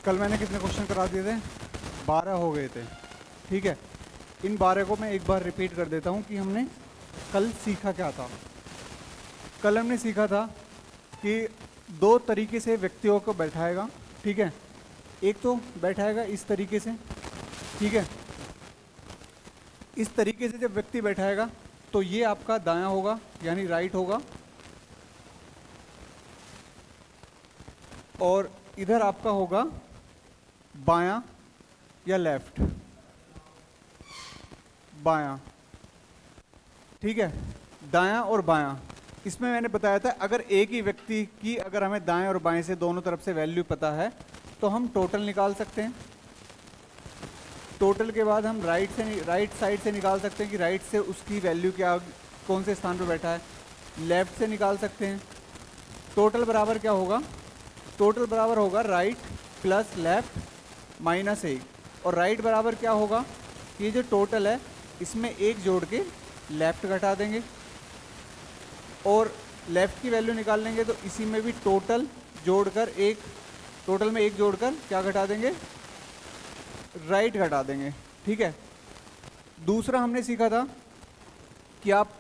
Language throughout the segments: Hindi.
कल मैंने कितने क्वेश्चन करा दिए थे? 12 हो गए थे। ठीक है, इन 12 को मैं एक बार रिपीट कर देता हूँ कि हमने कल सीखा क्या था। कल हमने सीखा था कि दो तरीके से व्यक्तियों को बैठाएगा। ठीक है, एक तो बैठाएगा इस तरीके से। ठीक है, इस तरीके से जब व्यक्ति बैठाएगा तो ये आपका दायां होगा यानी राइट होगा, और इधर आपका होगा बायां या लेफ्ट, बायां। ठीक है, दायां और बायां। इसमें मैंने बताया था अगर एक ही व्यक्ति की अगर हमें दाएं और बाएं से दोनों तरफ से वैल्यू पता है तो हम टोटल निकाल सकते हैं। टोटल के बाद हम राइट साइड से निकाल सकते हैं कि राइट से उसकी वैल्यू क्या, कौन से स्थान पर बैठा है। लेफ्ट से निकाल सकते हैं। टोटल बराबर क्या होगा? टोटल बराबर होगा राइट प्लस लेफ्ट माइनस 1, और राइट बराबर क्या होगा? ये जो टोटल है इसमें एक जोड़ के लेफ्ट घटा देंगे, और लेफ्ट की वैल्यू निकाल लेंगे तो इसी में भी टोटल जोड़कर एक, टोटल में एक जोड़कर क्या घटा देंगे? राइट घटा देंगे। ठीक है, दूसरा हमने सीखा था कि आप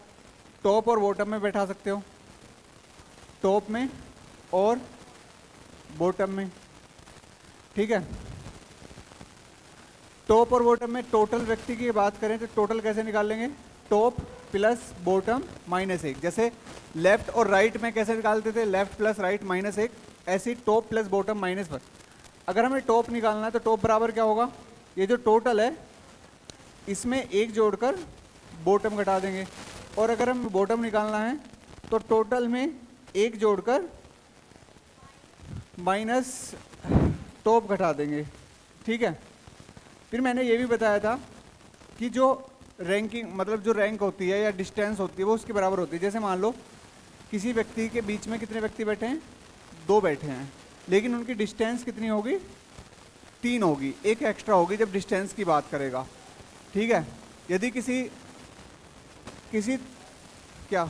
टॉप और बॉटम में बैठा सकते हो, टॉप में और बॉटम में। ठीक है, टॉप और बॉटम में टोटल व्यक्ति की बात करें तो टोटल कैसे निकाल लेंगे? Top plus bottom minus 1। जैसे लेफ्ट और राइट में कैसे निकालते थे? लेफ्ट प्लस राइट माइनस 1, ऐसे ही टॉप प्लस बॉटम माइनस 1। अगर हमें टॉप निकालना है तो टॉप बराबर क्या होगा? ये जो टोटल है इसमें एक जोड़कर बॉटम घटा देंगे, और अगर हम बॉटम निकालना है तो टोटल में एक जोड़कर माइनस टॉप घटा देंगे। ठीक है, फिर मैंने ये भी बताया था कि जो रैंकिंग मतलब जो रैंक होती है या डिस्टेंस होती है वो उसके बराबर होती है। जैसे मान लो किसी व्यक्ति के बीच में कितने व्यक्ति बैठे हैं? 2 बैठे हैं, लेकिन उनकी डिस्टेंस कितनी होगी? 3 होगी, एक एक्स्ट्रा होगी जब डिस्टेंस की बात करेगा। ठीक है, यदि किसी क्या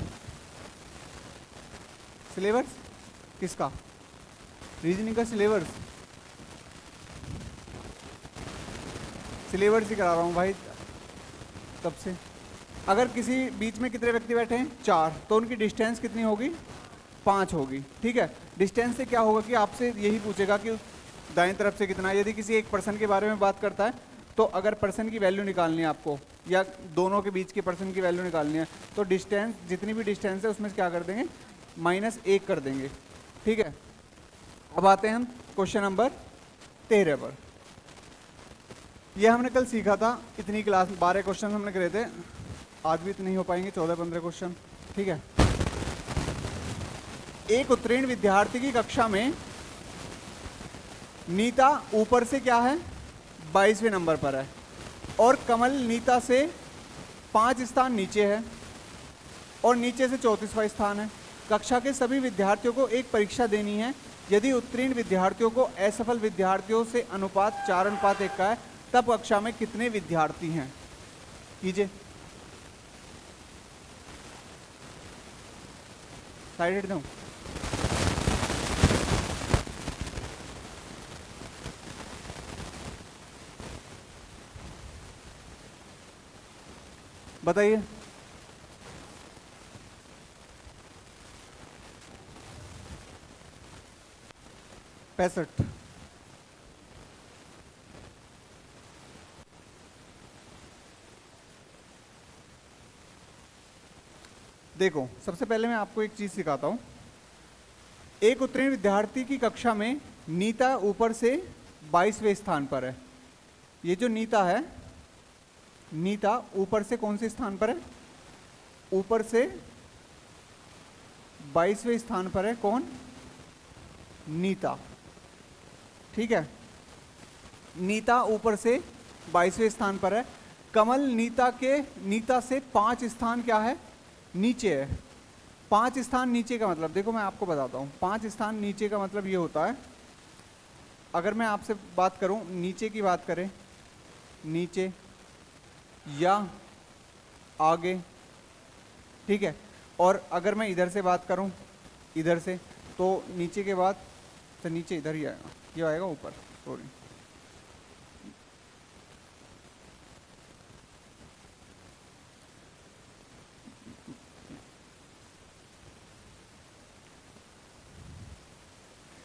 सिलेबस किसका? रीजनिंग का सिलेबस ही करा रहा हूँ भाई तब से। अगर किसी बीच में कितने व्यक्ति बैठे हैं? 4, तो उनकी डिस्टेंस कितनी होगी? 5 होगी। ठीक है, डिस्टेंस से क्या होगा कि आपसे यही पूछेगा कि दाएं तरफ से कितना है। यदि किसी एक पर्सन के बारे में बात करता है तो अगर पर्सन की वैल्यू निकालनी है आपको, या दोनों के बीच के पर्सन की वैल्यू निकालनी है, तो डिस्टेंस जितनी भी डिस्टेंस है उसमें से क्या कर देंगे? -1 कर देंगे। ठीक है, अब आते हैं हम क्वेश्चन नंबर 13 पर। यह हमने कल सीखा था, इतनी क्लास 12 क्वेश्चन हमने करे थे, आज भी इतने ही हो पाएंगे, 14-15 क्वेश्चन। ठीक है, एक उत्तीर्ण विद्यार्थी की कक्षा में नीता ऊपर से क्या है? 22वें नंबर पर है, और कमल नीता से 5 स्थान नीचे है, और नीचे से 34वां स्थान है। कक्षा के सभी विद्यार्थियों को एक परीक्षा देनी है। यदि उत्तीर्ण विद्यार्थियों को असफल विद्यार्थियों से अनुपात 4:1 का है, तब कक्षा में कितने विद्यार्थी हैं? कीजिए, साइड दूं? बताइए। पैंसठ। देखो, सबसे पहले मैं आपको एक चीज सिखाता हूं। एक उत्तीर्ण विद्यार्थी की कक्षा में नीता ऊपर से 22वें स्थान पर है। ये जो नीता है, नीता ऊपर से कौन से स्थान पर है? ऊपर से 22वें स्थान पर है। कौन? नीता। ठीक है, नीता ऊपर से 22वें स्थान पर है। कमल नीता से 5 स्थान क्या है? नीचे है। 5 स्थान नीचे का मतलब, देखो मैं आपको बताता हूँ, 5 स्थान नीचे का मतलब ये होता है, अगर मैं आपसे बात करूँ, नीचे की बात करें, नीचे या आगे, ठीक है, और अगर मैं इधर से बात करूं, इधर से, तो नीचे के बाद तो नीचे इधर ही आएगा, ये आएगा ऊपर। सॉरी,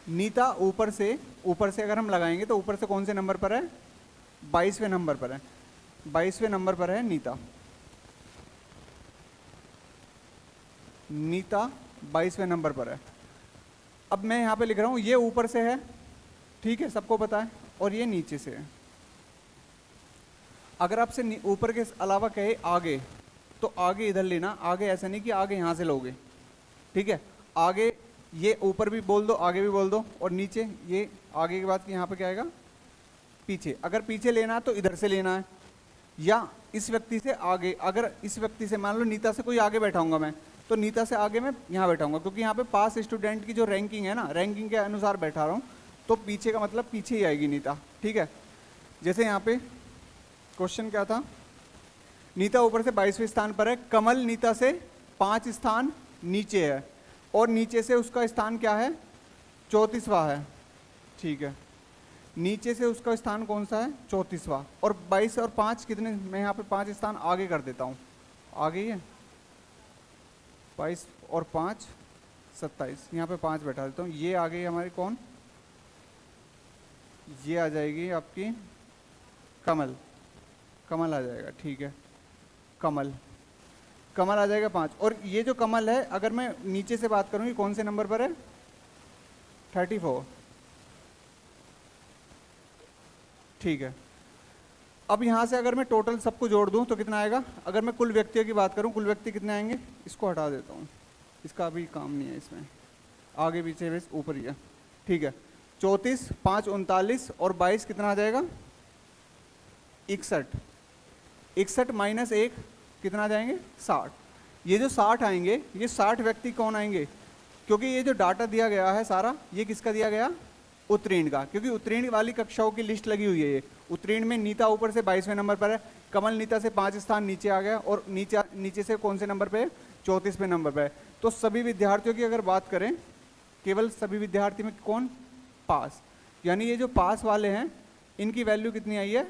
नीता ऊपर से अगर हम लगाएंगे तो ऊपर से कौन से नंबर पर है? 22वें नंबर पर है। 22वें नंबर पर है नीता। नीता 22वें नंबर पर है। अब मैं यहाँ पे लिख रहा हूँ ये ऊपर से है, ठीक है, सबको पता है, और ये नीचे से है। अगर आपसे ऊपर के अलावा कहे आगे, तो आगे इधर लेना। आगे ऐसा नहीं कि आगे यहाँ से लोगे, ठीक है। आगे ये ऊपर भी बोल दो, आगे भी बोल दो, और नीचे ये आगे के बाद यहाँ पे क्या आएगा? पीछे। अगर पीछे लेना है तो इधर से लेना है, या इस व्यक्ति से आगे। अगर इस व्यक्ति से, मान लो नीता से कोई आगे बैठाऊंगा मैं, तो नीता से आगे मैं यहाँ बैठाऊंगा, क्योंकि यहाँ पे पास स्टूडेंट की जो रैंकिंग है ना, रैंकिंग के अनुसार बैठा रहा हूँ, तो पीछे का मतलब पीछे ही आएगी नीता, ठीक है। जैसे यहाँ पे क्वेश्चन क्या था? नीता ऊपर से 22वें स्थान पर है, कमल नीता से 5 स्थान नीचे है, और नीचे से उसका स्थान क्या है? 34वां है, ठीक है। नीचे से उसका स्थान कौन सा है? 34वां। और 22 और 5 कितने? मैं यहाँ पे 5 स्थान आगे कर देता हूँ, आगे ही है। 22 और 5 27, यहाँ पे 5 बैठा देता हूँ। ये आ गई हमारी कौन? ये आ जाएगी आपकी कमल। कमल आ जाएगा, ठीक है। कमल आ जाएगा 5। और ये जो कमल है, अगर मैं नीचे से बात करूँ, ये कौन से नंबर पर है? 34, ठीक है। अब यहाँ से अगर मैं टोटल सबको जोड़ दूँ तो कितना आएगा? अगर मैं कुल व्यक्तियों की बात करूँ, कुल व्यक्ति कितने आएंगे? इसको हटा देता हूँ, इसका अभी काम नहीं है इसमें, आगे पीछे बस ऊपर ही है, ठीक है। 34, 5 39, और 22 कितना आ जाएगा? 61। 61 माइनस 1 कितना आ जाएंगे? 60। ये जो 60 आएंगे, ये 60 व्यक्ति कौन आएंगे? क्योंकि ये जो डाटा दिया गया है सारा, ये किसका दिया गया? उत्तीर्ण का, क्योंकि उत्तीर्ण वाली कक्षाओं की लिस्ट लगी हुई है। ये उत्तीर्ण में नीता ऊपर से 22वें नंबर पर है, कमल नीता से 5 स्थान नीचे आ गया, और नीचे से कौन से नंबर पे? 34वें नंबर पे है। तो सभी विद्यार्थियों की अगर बात करें, केवल सभी विद्यार्थी में कौन? पास। यानी ये जो पास वाले हैं, इनकी वैल्यू कितनी आई है?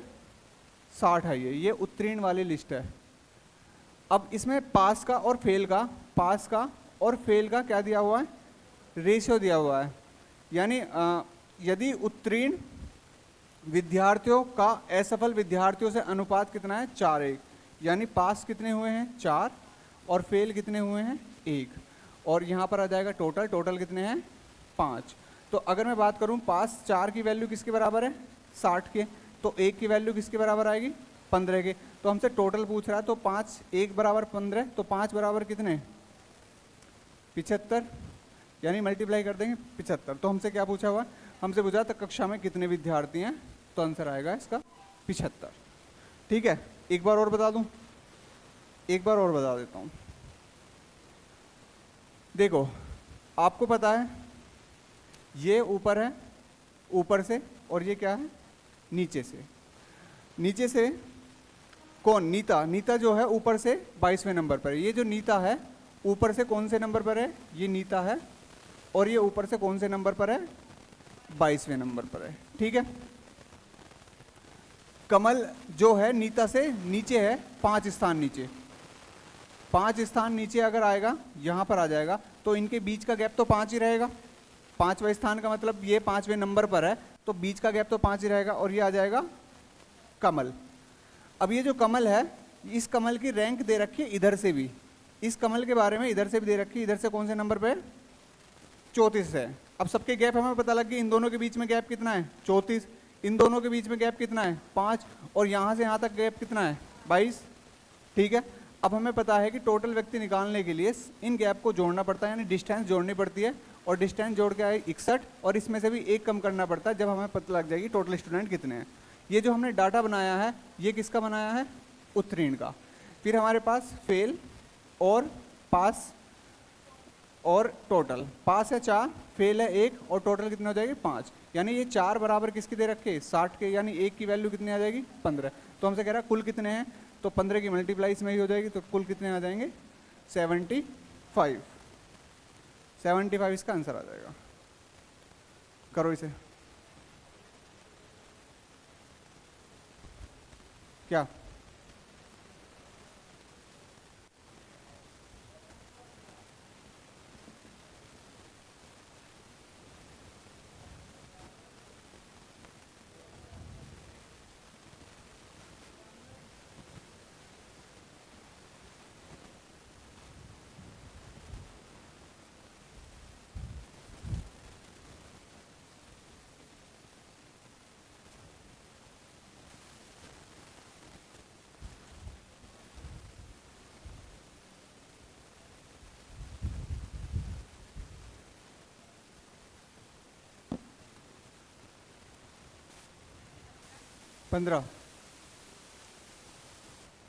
60 आई है। ये उत्तीर्ण वाली लिस्ट है। अब इसमें पास का और फेल का क्या दिया हुआ है? रेशियो दिया हुआ है। यानी यदि उत्तीर्ण विद्यार्थियों का असफल विद्यार्थियों से अनुपात कितना है? 4:1। यानी पास कितने हुए हैं? 4, और फेल कितने हुए हैं? 1। और यहाँ पर आ जाएगा टोटल कितने हैं? 5। तो अगर मैं बात करूँ, पास 4 की वैल्यू किसके बराबर है? 60 के। तो 1 की वैल्यू किसके बराबर आएगी? 15 के। तो हमसे टोटल पूछ रहा है, तो 5 1 बराबर 15, तो 5 बराबर कितने? 75। यानी मल्टीप्लाई कर देंगे 75। तो हमसे क्या पूछा हुआ? हमसे पूछा था कक्षा में कितने विद्यार्थी हैं, तो आंसर आएगा इसका 75, ठीक है। एक बार और बता दूं, एक बार और बता देता हूं। देखो, आपको पता है ये ऊपर है, ऊपर से, और ये क्या है? नीचे से। नीचे से कौन? नीता जो है ऊपर से 22वें नंबर पर है। ये जो नीता है ऊपर से कौन से नंबर पर है? ये नीता है, और ये ऊपर से कौन से नंबर पर है? 22वें नंबर पर है, ठीक है। कमल जो है नीता से नीचे है, 5 स्थान नीचे। 5 स्थान नीचे अगर आएगा, यहां पर आ जाएगा, तो इनके बीच का गैप तो 5 ही रहेगा। 5वां स्थान का मतलब ये 5वें नंबर पर है, तो बीच का गैप तो 5 ही रहेगा, और ये आ जाएगा कमल। अब ये जो कमल है, इस कमल की रैंक दे रखी है इधर से भी, इस कमल के बारे में इधर से भी दे रखी है। इधर से कौन से नंबर पे? 34 है। अब सबके गैप हमें पता लग गया, इन दोनों के बीच में गैप कितना है? 34। इन दोनों के बीच में गैप कितना है? 5। और यहाँ से यहाँ तक गैप कितना है? 22, ठीक है। अब हमें पता है कि टोटल व्यक्ति निकालने के लिए इन गैप को जोड़ना पड़ता है, यानी डिस्टेंस जोड़नी पड़ती है, और डिस्टेंस जोड़ के आए 61, और इसमें से भी 1 कम करना पड़ता है, जब हमें पता लग जाएगी टोटल स्टूडेंट कितने हैं। ये जो हमने डाटा बनाया है, ये किसका बनाया है? उत्तीर्ण का। फिर हमारे पास फेल और पास और टोटल। पास है 4, फेल है 1, और टोटल कितने हो जाएगी? 5। यानी ये 4 बराबर किसके दे रखे? 60 के। यानी 1 की वैल्यू कितनी आ जाएगी? 15। तो हमसे कह रहा है कुल कितने हैं, तो 15 की मल्टीप्लाई इसमें ही हो जाएगी, तो कुल कितने आ जाएंगे? 75। 75 इसका आंसर आ जाएगा। करो इसे। क्या? पंद्रह।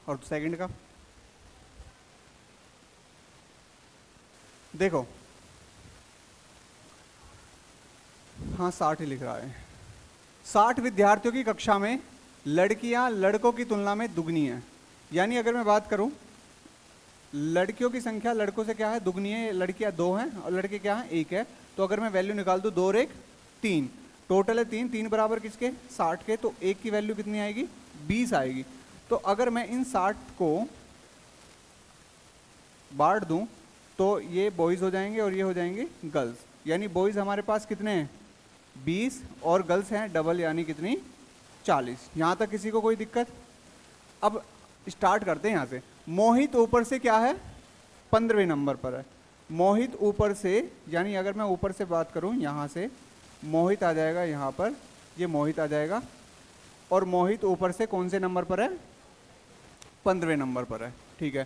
और सेकंड का देखो, हाँ 60 ही लिख रहा है। 60 विद्यार्थियों की कक्षा में लड़कियां लड़कों की तुलना में दुगनी है। यानी अगर मैं बात करूं, लड़कियों की संख्या लड़कों से क्या है, दुगनी है। लड़कियां 2 हैं और लड़के क्या हैं, 1 है। तो अगर मैं वैल्यू निकाल दूं 2 और 1 3, टोटल है 3, 3 बराबर किसके, 60 के। तो 1 की वैल्यू कितनी आएगी, 20 आएगी। तो अगर मैं इन 60 को बांट दूं तो ये बॉयज़ हो जाएंगे और ये हो जाएंगे गर्ल्स। यानी बॉयज़ हमारे पास कितने हैं, 20, और गर्ल्स हैं डबल, यानी कितनी, 40। यहाँ तक किसी को कोई दिक्कत? अब स्टार्ट करते हैं यहाँ से। मोहित ऊपर से क्या है, 15वें नंबर पर है। मोहित ऊपर से, यानी अगर मैं ऊपर से बात करूँ, यहाँ से मोहित आ जाएगा, यहाँ पर ये मोहित आ जाएगा। और मोहित ऊपर से कौन से नंबर पर है, 15वें नंबर पर है। ठीक है।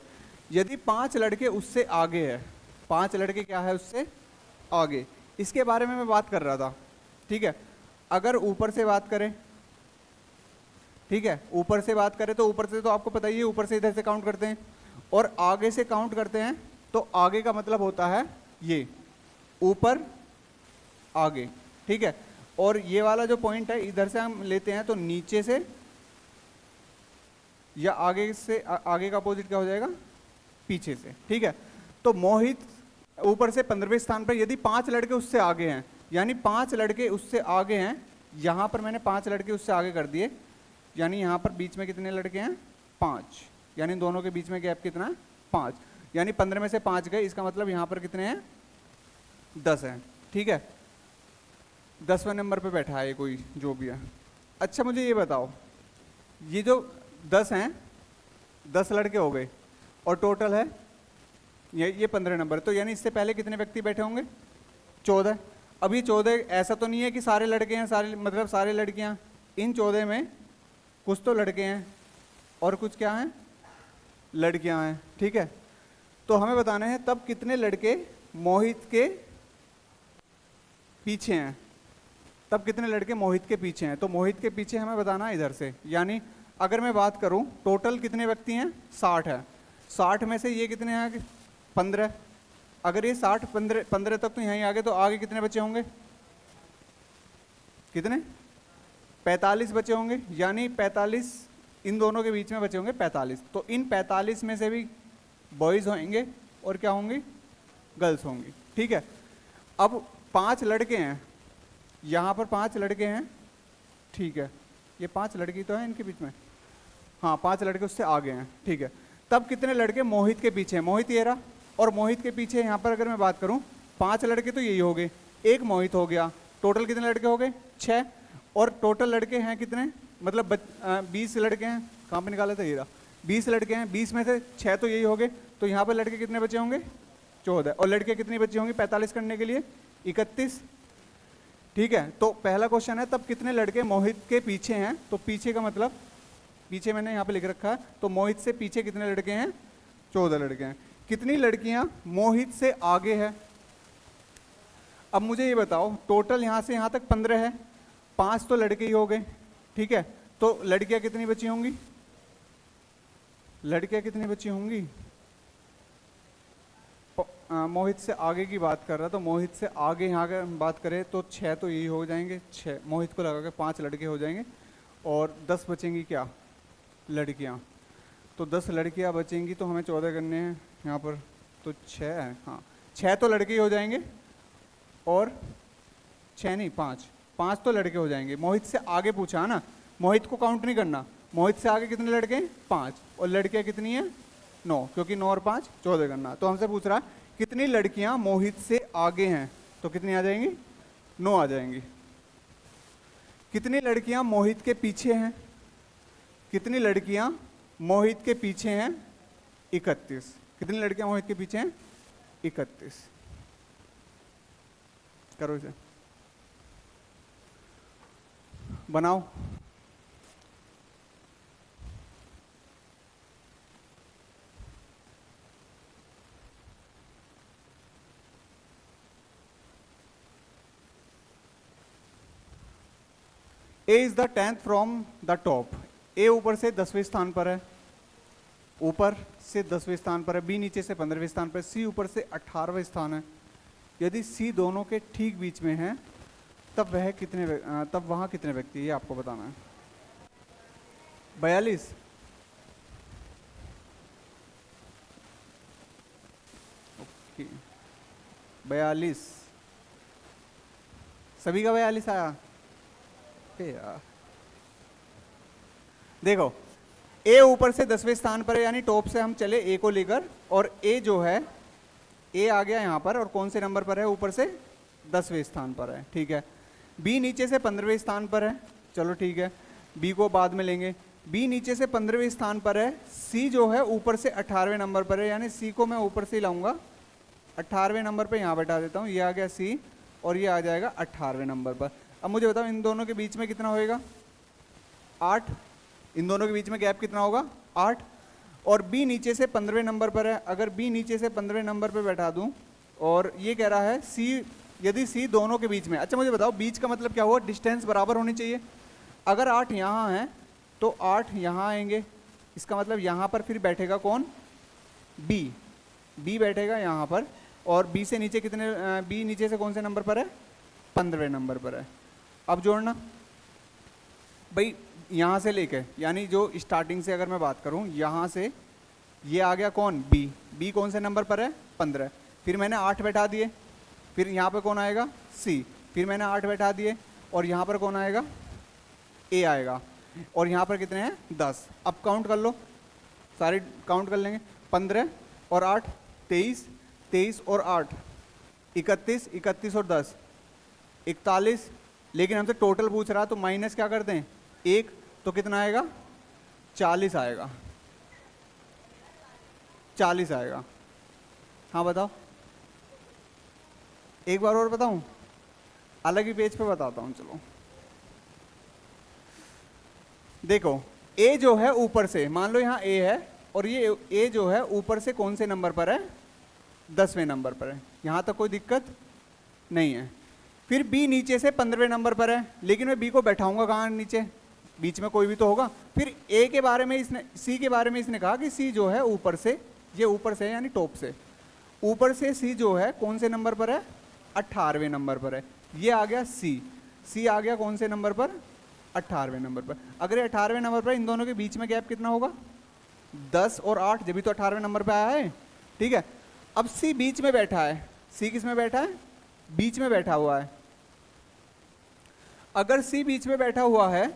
यदि 5 लड़के उससे आगे है, 5 लड़के क्या है उससे आगे, इसके बारे में मैं बात कर रहा था। ठीक है। अगर ऊपर से बात करें, ठीक है, ऊपर से बात करें तो ऊपर से तो आपको पता ही है, ऊपर से इधर से काउंट करते हैं, और आगे से काउंट करते हैं। तो आगे का मतलब होता है ये ऊपर आगे। ठीक है। और ये वाला जो पॉइंट है इधर से हम लेते हैं तो नीचे से, या आगे से, आगे का अपोजिट क्या हो जाएगा, पीछे से। ठीक है। तो मोहित ऊपर से 15वें स्थान पर, यदि 5 लड़के उससे आगे हैं, यानी 5 लड़के उससे आगे हैं। यहां पर मैंने 5 लड़के उससे आगे कर दिए, यानी यहां पर बीच में कितने लड़के हैं, 5। यानी दोनों के बीच में गैप कितना है, 5। यानी 15 में से 5 गए, इसका मतलब यहां पर कितने हैं, 10 हैं। ठीक है। 10वें नंबर पे बैठा है कोई जो भी है। अच्छा मुझे ये बताओ, ये जो 10 हैं, 10 लड़के हो गए, और टोटल है ये 15 नंबर। तो यानी इससे पहले कितने व्यक्ति बैठे होंगे, 14। अब ये 14 ऐसा तो नहीं है कि सारे लड़के हैं, सारे मतलब सारे लड़कियां। इन 14 में कुछ तो लड़के हैं और कुछ क्या हैं, लड़कियां हैं। ठीक है। तो हमें बताना है तब कितने लड़के मोहित के पीछे हैं, तब कितने लड़के मोहित के पीछे हैं। तो मोहित के पीछे हमें बताना है इधर से। यानी अगर मैं बात करूं, टोटल कितने व्यक्ति हैं, 60 है। 60 में से ये कितने हैं, 15। अगर ये 60 15 तक तो यहीं आ गए, तो आगे कितने बचे होंगे, कितने, 45 बचे होंगे। यानी 45 इन दोनों के बीच में बचे होंगे 45। तो इन 45 में से भी बॉयज़ होंगे और क्या होंगे, गर्ल्स होंगी। ठीक है। अब 5 लड़के हैं, यहाँ पर 5 लड़के हैं। ठीक है। ये 5 लड़की तो है इनके बीच में, हाँ 5 लड़के उससे आगे हैं। ठीक है। तब कितने लड़के मोहित के पीछे हैं, मोहित ये रहा, और मोहित के पीछे यहाँ पर अगर मैं बात करूँ, 5 लड़के तो यही हो गए, एक मोहित हो गया। टोटल कितने लड़के हो गए, 6। और टोटल लड़के हैं कितने, मतलब 20 लड़के हैं। कहाँ पे निकाला था, ये रहा, 20 लड़के हैं। 20 में से 6 तो यही हो गए। तो यहाँ पर लड़के कितने बचे होंगे, 14। और लड़के कितनी बची होंगी 45 करने के लिए, 31। ठीक है। तो पहला क्वेश्चन है तब कितने लड़के मोहित के पीछे हैं। तो पीछे का मतलब, पीछे मैंने यहाँ पे लिख रखा है, तो मोहित से पीछे कितने लड़के हैं, 14 लड़के हैं। कितनी लड़कियां मोहित से आगे है। अब मुझे ये बताओ, टोटल यहाँ से यहाँ तक 15 है, 5 तो लड़के ही हो गए। ठीक है। तो लड़कियां कितनी बची होंगी, लड़कियां कितनी बची होंगी, मोहित से आगे की बात कर रहा, तो मोहित से आगे यहाँ अगर हम बात करें तो 6 तो यही हो जाएंगे, 6 मोहित को लगा के 5 लड़के हो जाएंगे, और 10 बचेंगी क्या, लड़कियाँ। तो 10 लड़कियाँ बचेंगी, तो हमें 14 करने हैं यहाँ पर, तो 6 है, हाँ 6 तो लड़के ही हो जाएंगे, और 6 नहीं 5 तो लड़के हो जाएंगे। मोहित से आगे पूछा है ना, मोहित को काउंट नहीं करना, मोहित से आगे कितने लड़के हैं? 5, और लड़कियां कितनी हैं? 9, क्योंकि 9 और 5 14 करना। तो हमसे पूछ रहा है कितनी लड़कियां मोहित से आगे हैं, तो कितनी आ जाएंगी? 9 आ जाएंगी। कितनी लड़कियां मोहित के पीछे हैं? कितनी लड़कियां मोहित के पीछे हैं? 31। कितनी लड़कियां मोहित के पीछे हैं? 31। करो इसे, बनाओ। A is the 10th from the top. A ऊपर से 10वें स्थान पर है, ऊपर से 10वें स्थान पर है। बी नीचे से 15वें स्थान पर है। सी ऊपर से 18वें स्थान है। यदि सी दोनों के ठीक बीच में है तब वहां कितने व्यक्ति, ये आपको बताना है। 42। ओके, 42। सभी का 42 आया? यार देखो, ए ऊपर से 10वें स्थान पर है, यानी टॉप से हम चले ए को लेकर, और ए जो है, ए आ गया यहाँ पर, और कौन से नंबर पर है? ऊपर से 10वें स्थान पर है, ठीक है। बी नीचे से 15वें स्थान पर है, चलो ठीक है, बी को बाद में लेंगे। बी नीचे से 15वें स्थान पर है। सी जो है ऊपर से 18वें नंबर पर है, यानी सी को मैं ऊपर से ही लाऊंगा, 18वें नंबर पर यहाँ बैठा देता हूँ। ये आ गया सी, और ये आ जाएगा 18वें नंबर पर। अब मुझे बताओ इन दोनों के बीच में कितना होएगा? 8। इन दोनों के बीच में गैप कितना होगा? 8। और बी नीचे से 15वें नंबर पर है। अगर बी नीचे से 15वें नंबर पर बैठा दूं, और ये कह रहा है सी, यदि सी दोनों के बीच में, अच्छा मुझे बताओ बीच का मतलब क्या हुआ? डिस्टेंस बराबर होनी चाहिए। अगर 8 यहाँ है तो 8 यहाँ आएंगे, इसका मतलब यहाँ पर फिर बैठेगा कौन? बी। बी बैठेगा यहाँ पर, और बी से नीचे कितने, बी नीचे से कौन से नंबर पर है? 15वें नंबर पर है। अब जोड़ना भाई, यहाँ से लेके, यानी जो स्टार्टिंग से अगर मैं बात करूँ, यहाँ से ये आ गया कौन? बी। बी कौन से नंबर पर है? 15। फिर मैंने 8 बैठा दिए, फिर यहाँ पे कौन आएगा? सी। फिर मैंने 8 बैठा दिए, और यहाँ पर कौन आएगा? ए आएगा। और यहाँ पर कितने हैं? 10। अब काउंट कर लो, सारे काउंट कर लेंगे। 15 और 8 23, 23 और 8 31, 31 और 10 41। लेकिन हमसे टोटल पूछ रहा, तो माइनस क्या करते हैं? 1, तो कितना आएगा? 40 आएगा। 40 आएगा। हाँ बताओ, एक बार और बताऊं? अलग ही पेज पे बताता हूं, चलो देखो। ए जो है ऊपर से, मान लो यहाँ ए है, और ये ए जो है ऊपर से कौन से नंबर पर है? 10वें नंबर पर है। यहाँ तक कोई दिक्कत नहीं है। फिर बी नीचे से 15वें नंबर पर है, लेकिन मैं बी को बैठाऊंगा कहाँ? नीचे, बीच में कोई भी तो होगा। फिर ए के बारे में इसने, सी के बारे में इसने कहा कि सी जो है ऊपर से, ये ऊपर से है यानी टॉप से, ऊपर से सी जो है कौन से नंबर पर है? 18वें नंबर पर है। ये आ गया सी। सी आ गया कौन से नंबर पर? 18वें नंबर पर। अगर ये 18वें नंबर पर, इन दोनों के बीच में गैप कितना होगा? 10 और 8, जब भी तो 18वें नंबर पर आया है, ठीक है। अब सी बीच में बैठा है। सी किस में बैठा है? बीच में बैठा हुआ है। अगर सी बीच में बैठा हुआ है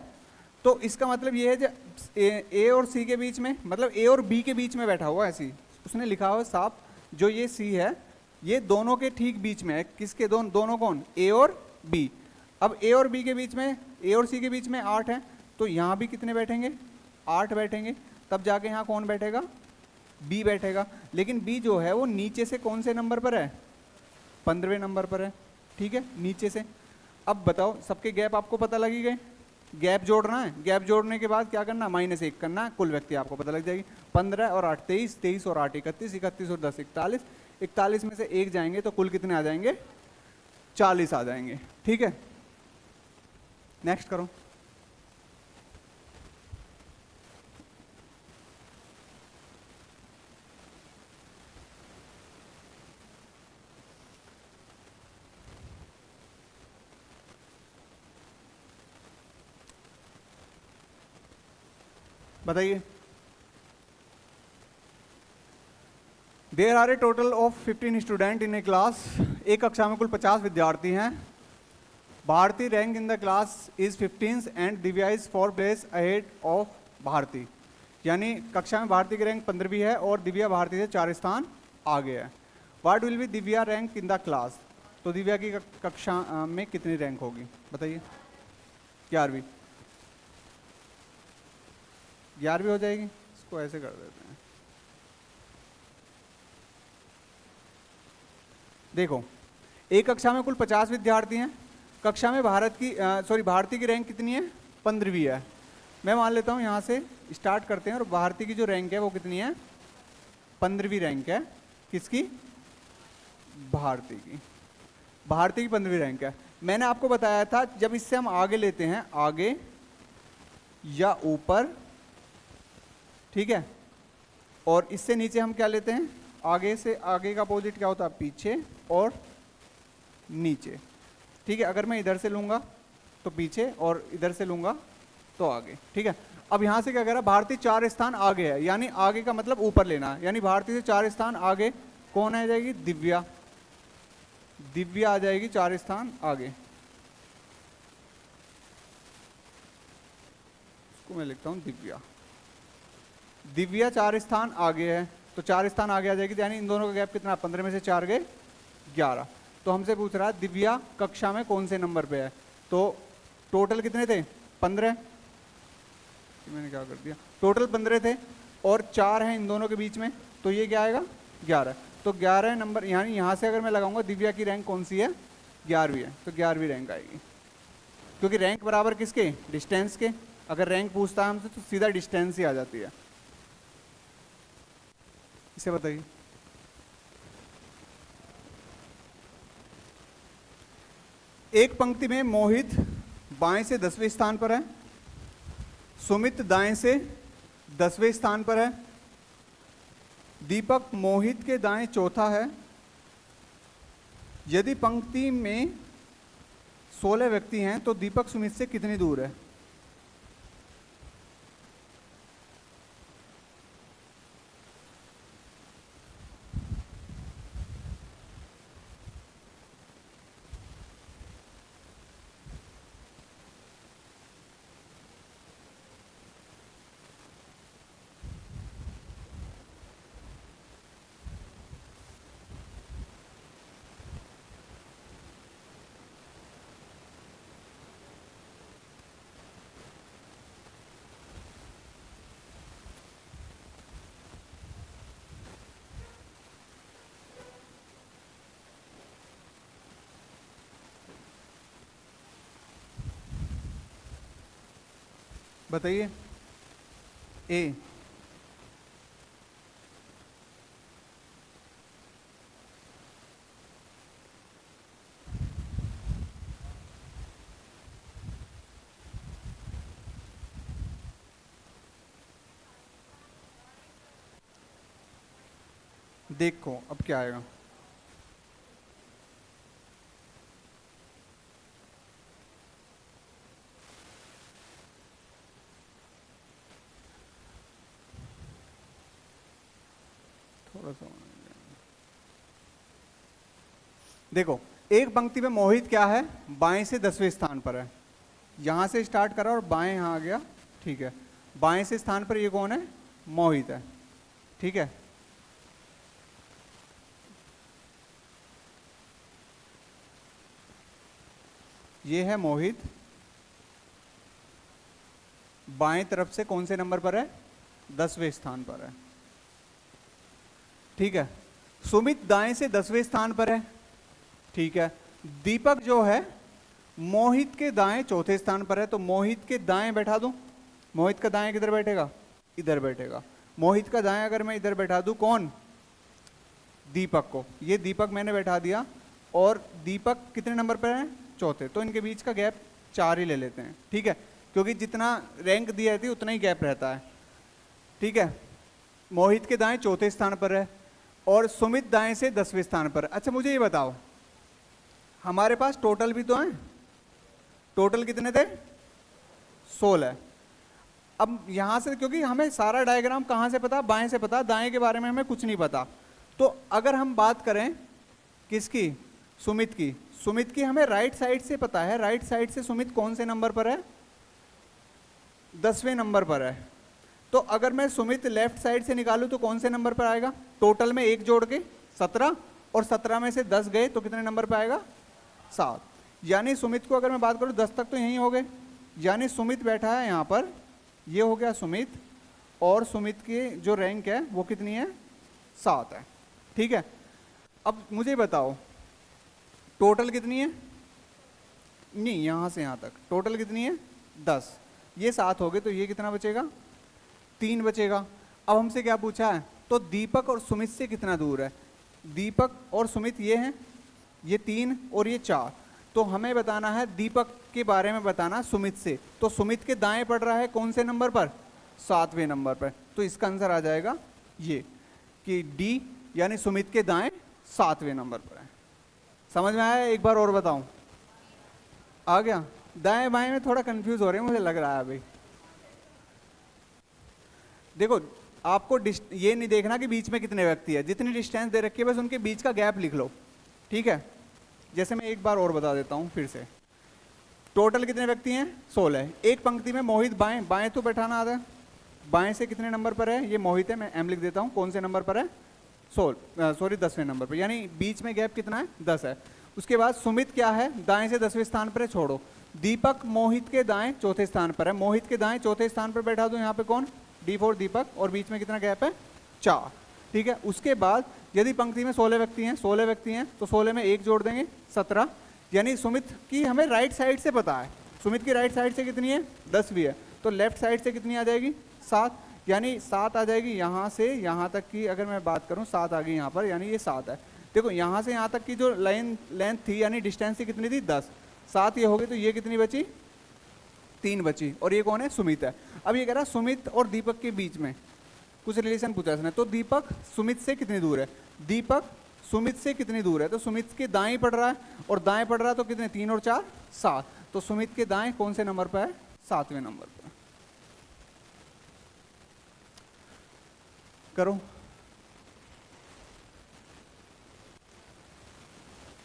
तो इसका मतलब ये है जो ए और सी के बीच में, मतलब ए और बी के बीच में बैठा हुआ है सी। उसने लिखा हुआ साफ, जो ये सी है ये दोनों के ठीक बीच में है। किसके? दोनों कौन? ए और बी। अब ए और बी के बीच में, ए और सी के बीच में 8 है, तो यहाँ भी कितने बैठेंगे? 8 बैठेंगे। तब जाके यहाँ कौन बैठेगा? बी बैठेगा। लेकिन बी जो है वो नीचे से कौन से नंबर पर है? 15वें नंबर पर है, ठीक है, नीचे से। अब बताओ, सबके गैप आपको पता लगी गए? गैप जोड़ना है। गैप जोड़ने के बाद क्या करना? -1 करना है। कुल व्यक्ति आपको पता लग जाएगी। 15 और 8 23, 23 और 8 31, 31 और 10 41। 41 में से 1 जाएंगे तो कुल कितने आ जाएंगे? 40 आ जाएंगे, ठीक है। नेक्स्ट करो। बताइए। There are a total of 15 student in a class. एक कक्षा में कुल 50 विद्यार्थी हैं। Bharti rank in the class is 15 and Divya is 4 place ahead of Bharti, यानी कक्षा में भारती की रैंक 15वीं है और दिव्या भारती से 4 स्थान आगे है। What will be Divya rank in the class? तो दिव्या की कक्षा में कितनी रैंक होगी बताइए? 11वीं। 11वीं हो जाएगी। इसको ऐसे कर देते हैं, देखो एक कक्षा में कुल 50 विद्यार्थी हैं। कक्षा में भारती की रैंक कितनी है? 15वीं है। मैं मान लेता हूँ यहाँ से स्टार्ट करते हैं और भारती की जो रैंक है वो कितनी है? 15वीं रैंक है। किसकी? भारती की। भारती की 15वीं रैंक है। मैंने आपको बताया था जब इससे हम आगे लेते हैं, आगे या ऊपर, ठीक है, और इससे नीचे हम क्या लेते हैं? आगे से आगे का अपोजिट क्या होता है? पीछे और नीचे, ठीक है। अगर मैं इधर से लूंगा तो पीछे और इधर से लूंगा तो आगे, ठीक है। अब यहां से क्या कह रहा है? भारती 4 स्थान आगे है, यानी आगे का मतलब ऊपर लेना है, यानी भारती से 4 स्थान आगे कौन आ जाएगी? दिव्या। दिव्या आ जाएगी 4 स्थान आगे। इसको मैं लिखता हूं दिव्या। दिव्या 4 स्थान आगे है, तो 4 स्थान आगे आ जाएगी, यानी इन दोनों का गैप कितना? 15 में से 4 गए 11। तो हमसे पूछ रहा है दिव्या कक्षा में कौन से नंबर पे है? तो टोटल कितने थे? 15। मैंने क्या कर दिया? टोटल 15 थे और 4 हैं इन दोनों के बीच में, तो ये क्या आएगा? 11। तो 11 नंबर, यानी यहाँ से अगर मैं लगाऊंगा दिव्या की रैंक कौन सी है? 11वीं है, तो 11वीं रैंक आएगी। क्योंकि रैंक बराबर किसके? डिस्टेंस के। अगर रैंक पूछता है हमसे तो सीधा डिस्टेंस ही आ जाती है। इसे बताइए। एक पंक्ति में मोहित बाएं से 10वें स्थान पर है, सुमित दाएं से 10वें स्थान पर है, दीपक मोहित के दाएं चौथा है। यदि पंक्ति में 16 व्यक्ति हैं तो दीपक सुमित से कितनी दूर है? बताइए। ए। देखो अब क्या आएगा। थोड़ा सा देखो, एक पंक्ति में मोहित क्या है? बाएं से 10वें स्थान पर है। यहां से स्टार्ट करा और बाएं यहां आ गया, ठीक है। बाएं से स्थान पर ये कौन है? मोहित है, ठीक है। ये है मोहित, बाएं तरफ से कौन से नंबर पर है? 10वें स्थान पर है, ठीक है। सुमित दाएं से 10वें स्थान पर है, ठीक है। दीपक जो है मोहित के दाएं चौथे स्थान पर है, तो मोहित के दाएं बैठा दूं। मोहित का दाएं किधर बैठेगा? इधर बैठेगा। मोहित का दाएं अगर मैं इधर बैठा दूं, कौन? दीपक को। ये दीपक मैंने बैठा दिया और दीपक कितने नंबर पर है? चौथे। तो इनके बीच का गैप 4 ही ले लेते हैं, ठीक है, क्योंकि जितना रैंक दी रहती है उतना ही गैप रहता है, ठीक है। मोहित के दाएं चौथे स्थान पर है और सुमित दाएं से 10वें स्थान पर। अच्छा मुझे ये बताओ, हमारे पास टोटल भी तो है। टोटल कितने थे? 16। अब यहां से, क्योंकि हमें सारा डायग्राम कहां से पता? बाएं से पता, दाएं के बारे में हमें कुछ नहीं पता। तो अगर हम बात करें किसकी? सुमित की। सुमित की हमें राइट साइड से पता है। राइट साइड से सुमित कौन से नंबर पर है? 10वें नंबर पर है, तो अगर मैं सुमित लेफ्ट साइड से निकालूं तो कौन से नंबर पर आएगा? टोटल में 1 जोड़ के 17, और 17 में से 10 गए तो कितने नंबर पर आएगा? 7। यानी सुमित को अगर मैं बात करूं 10 तक तो यहीं हो गए, यानी सुमित बैठा है यहाँ पर, ये हो गया सुमित, और सुमित की जो रैंक है वो कितनी है? 7 है। ठीक है, अब मुझे बताओ टोटल कितनी है? नहीं, यहाँ से यहाँ तक टोटल कितनी है? 10। ये 7 हो गए तो ये कितना बचेगा? 3 बचेगा। अब हमसे क्या पूछा है? तो दीपक और सुमित से कितना दूर है? दीपक और सुमित ये हैं, ये 3 और ये 4। तो हमें बताना है दीपक के बारे में बताना सुमित से। तो सुमित के दाएं पड़ रहा है कौन से नंबर पर? 7वें नंबर पर। तो इसका आंसर आ जाएगा ये कि डी, यानी सुमित के दाएं 7वें नंबर पर है। समझ में आया? एक बार और बताऊं? आ गया? दाएं बाएं में थोड़ा कंफ्यूज हो रहे हैं मुझे लग रहा है अभी। देखो, आपको ये नहीं देखना कि बीच में कितने व्यक्ति है, जितनी डिस्टेंस दे रखी है बस उनके बीच का गैप लिख लो। ठीक है, जैसे मैं एक बार और बता देता हूं फिर से। टोटल कितने व्यक्ति हैं? 16। एक पंक्ति में मोहित बाएं, बाएं तो बैठाना आता है, बाएं से कितने नंबर पर है? ये मोहित है, मैं एम लिख देता हूं। कौन से नंबर पर है? 10वें नंबर पर, यानी बीच में गैप कितना है? 10 है। उसके बाद सुमित क्या है? दाएं से 10वें स्थान पर है, छोड़ो। दीपक मोहित के दाएं 4थे स्थान पर है, मोहित के दाएं 4थे स्थान पर बैठा दो यहाँ पे कौन? D4 दीपक, और बीच में कितना गैप है? 4। ठीक है, उसके बाद यदि पंक्ति में 16 व्यक्ति हैं, 16 व्यक्ति हैं तो 16 में 1 जोड़ देंगे, 17। यानी सुमित की हमें राइट साइड से पता है, सुमित की राइट साइड से कितनी है? 10 भी है, तो लेफ्ट साइड से कितनी आ जाएगी? 7। यानी 7 आ जाएगी यहाँ से यहाँ तक की। अगर मैं बात करूँ 7 आ गई यहाँ पर, यानी ये 7 है। देखो यहाँ से यहाँ तक की जो लेंथ थी यानी डिस्टेंस थी कितनी थी? 10। 7 ये हो गई तो ये कितनी बची? 3 बची। और ये कौन है? सुमित है। अब ये कह रहा सुमित और दीपक के बीच में कुछ रिलेशन पूछा इसने, तो दीपक सुमित से कितनी दूर है? दीपक सुमित से कितनी दूर है? तो सुमित के दाएं पड़ रहा है, और दाएं पड़ रहा है तो कितने? 3 और 4 7। तो सुमित के दाएं कौन से नंबर पर है? 7वें नंबर पर। करो।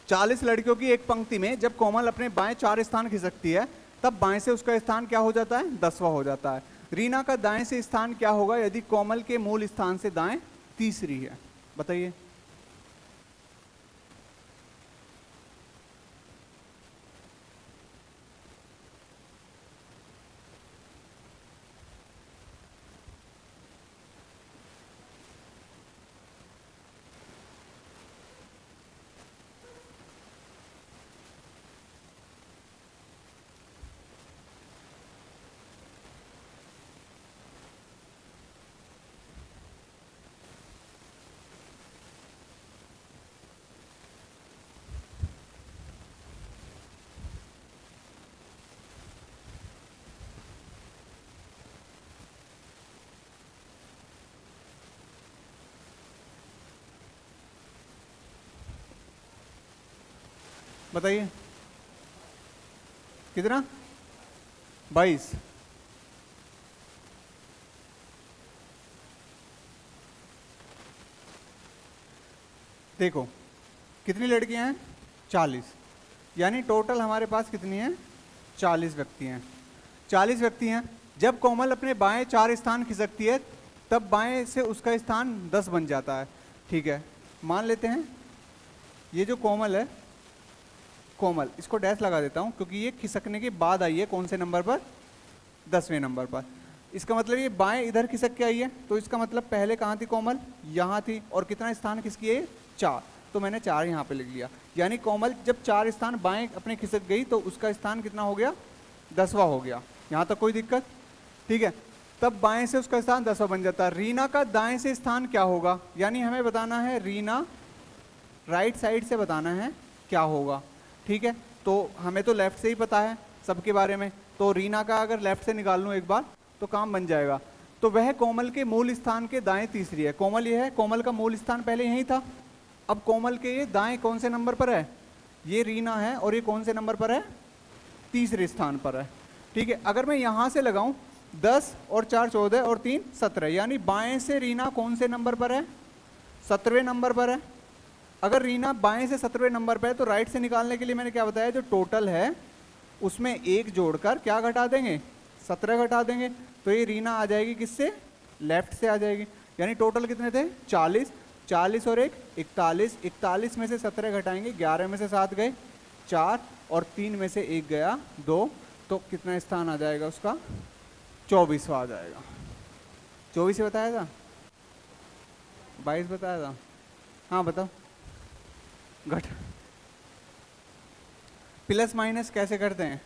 40 लड़कियों की एक पंक्ति में जब कोमल अपने बाएं 4 स्थान खिसकती है तब बाएं से उसका स्थान क्या हो जाता है? 10वां हो जाता है। रीना का दाएं से स्थान क्या होगा यदि कोमल के मूल स्थान से दाएं तीसरी है? बताइए। बताइए कितना? 22। देखो कितनी लड़कियां हैं? 40। यानी टोटल हमारे पास कितनी है? 40 व्यक्ति हैं। 40 व्यक्ति हैं। जब कोमल अपने बाएं 4 स्थान खिसकती है तब बाएं से उसका स्थान 10 बन जाता है। ठीक है, मान लेते हैं ये जो कोमल है, कोमल, इसको डैश लगा देता हूं क्योंकि ये खिसकने के बाद आई है कौन से नंबर पर? 10वें नंबर पर। इसका मतलब ये बाएं इधर खिसक के आई है, तो इसका मतलब पहले कहाँ थी कोमल? यहाँ थी, और कितना स्थान खिसकी है? 4। तो मैंने 4 यहाँ पे लिख लिया। यानी कोमल जब 4 स्थान बाएं अपने खिसक गई तो उसका स्थान कितना हो गया? 10वां हो गया। यहाँ तक कोई दिक्कत? ठीक है, तब बाएं से उसका स्थान 10वां बन जाता है। रीना का दाएं से स्थान क्या होगा? यानी हमें बताना है रीना राइट साइड से बताना है क्या होगा। ठीक है, तो हमें तो लेफ्ट से ही पता है सबके बारे में, तो रीना का अगर लेफ्ट से निकाल लूँ एक बार तो काम बन जाएगा। तो वह कोमल के मूल स्थान के दाएं तीसरी है। कोमल ये है, कोमल का मूल स्थान पहले यहीं था। अब कोमल के ये दाएं कौन से नंबर पर है? ये रीना है, और ये कौन से नंबर पर है? तीसरे स्थान पर है। ठीक है, अगर मैं यहाँ से लगाऊं 10 और 4 14 और 3 17, यानी बाएं से रीना कौन से नंबर पर है? 17वें नंबर पर है। अगर रीना बाएं से 17वें नंबर पर है तो राइट से निकालने के लिए मैंने क्या बताया? जो टोटल है उसमें 1 जोड़कर क्या घटा देंगे? 17 घटा देंगे। तो ये रीना आ जाएगी किससे? लेफ्ट से आ जाएगी, यानी टोटल कितने थे 40, 40 और एक 41, 41 में से 17 घटाएंगे, 11 में से 7 गए 4 और 3 में से 1 गया 2, तो कितना स्थान आ जाएगा उसका 24वां आ जाएगा। 24 से बताया था, 22 बताया था, हाँ बताओ। घट प्लस माइनस कैसे करते हैं,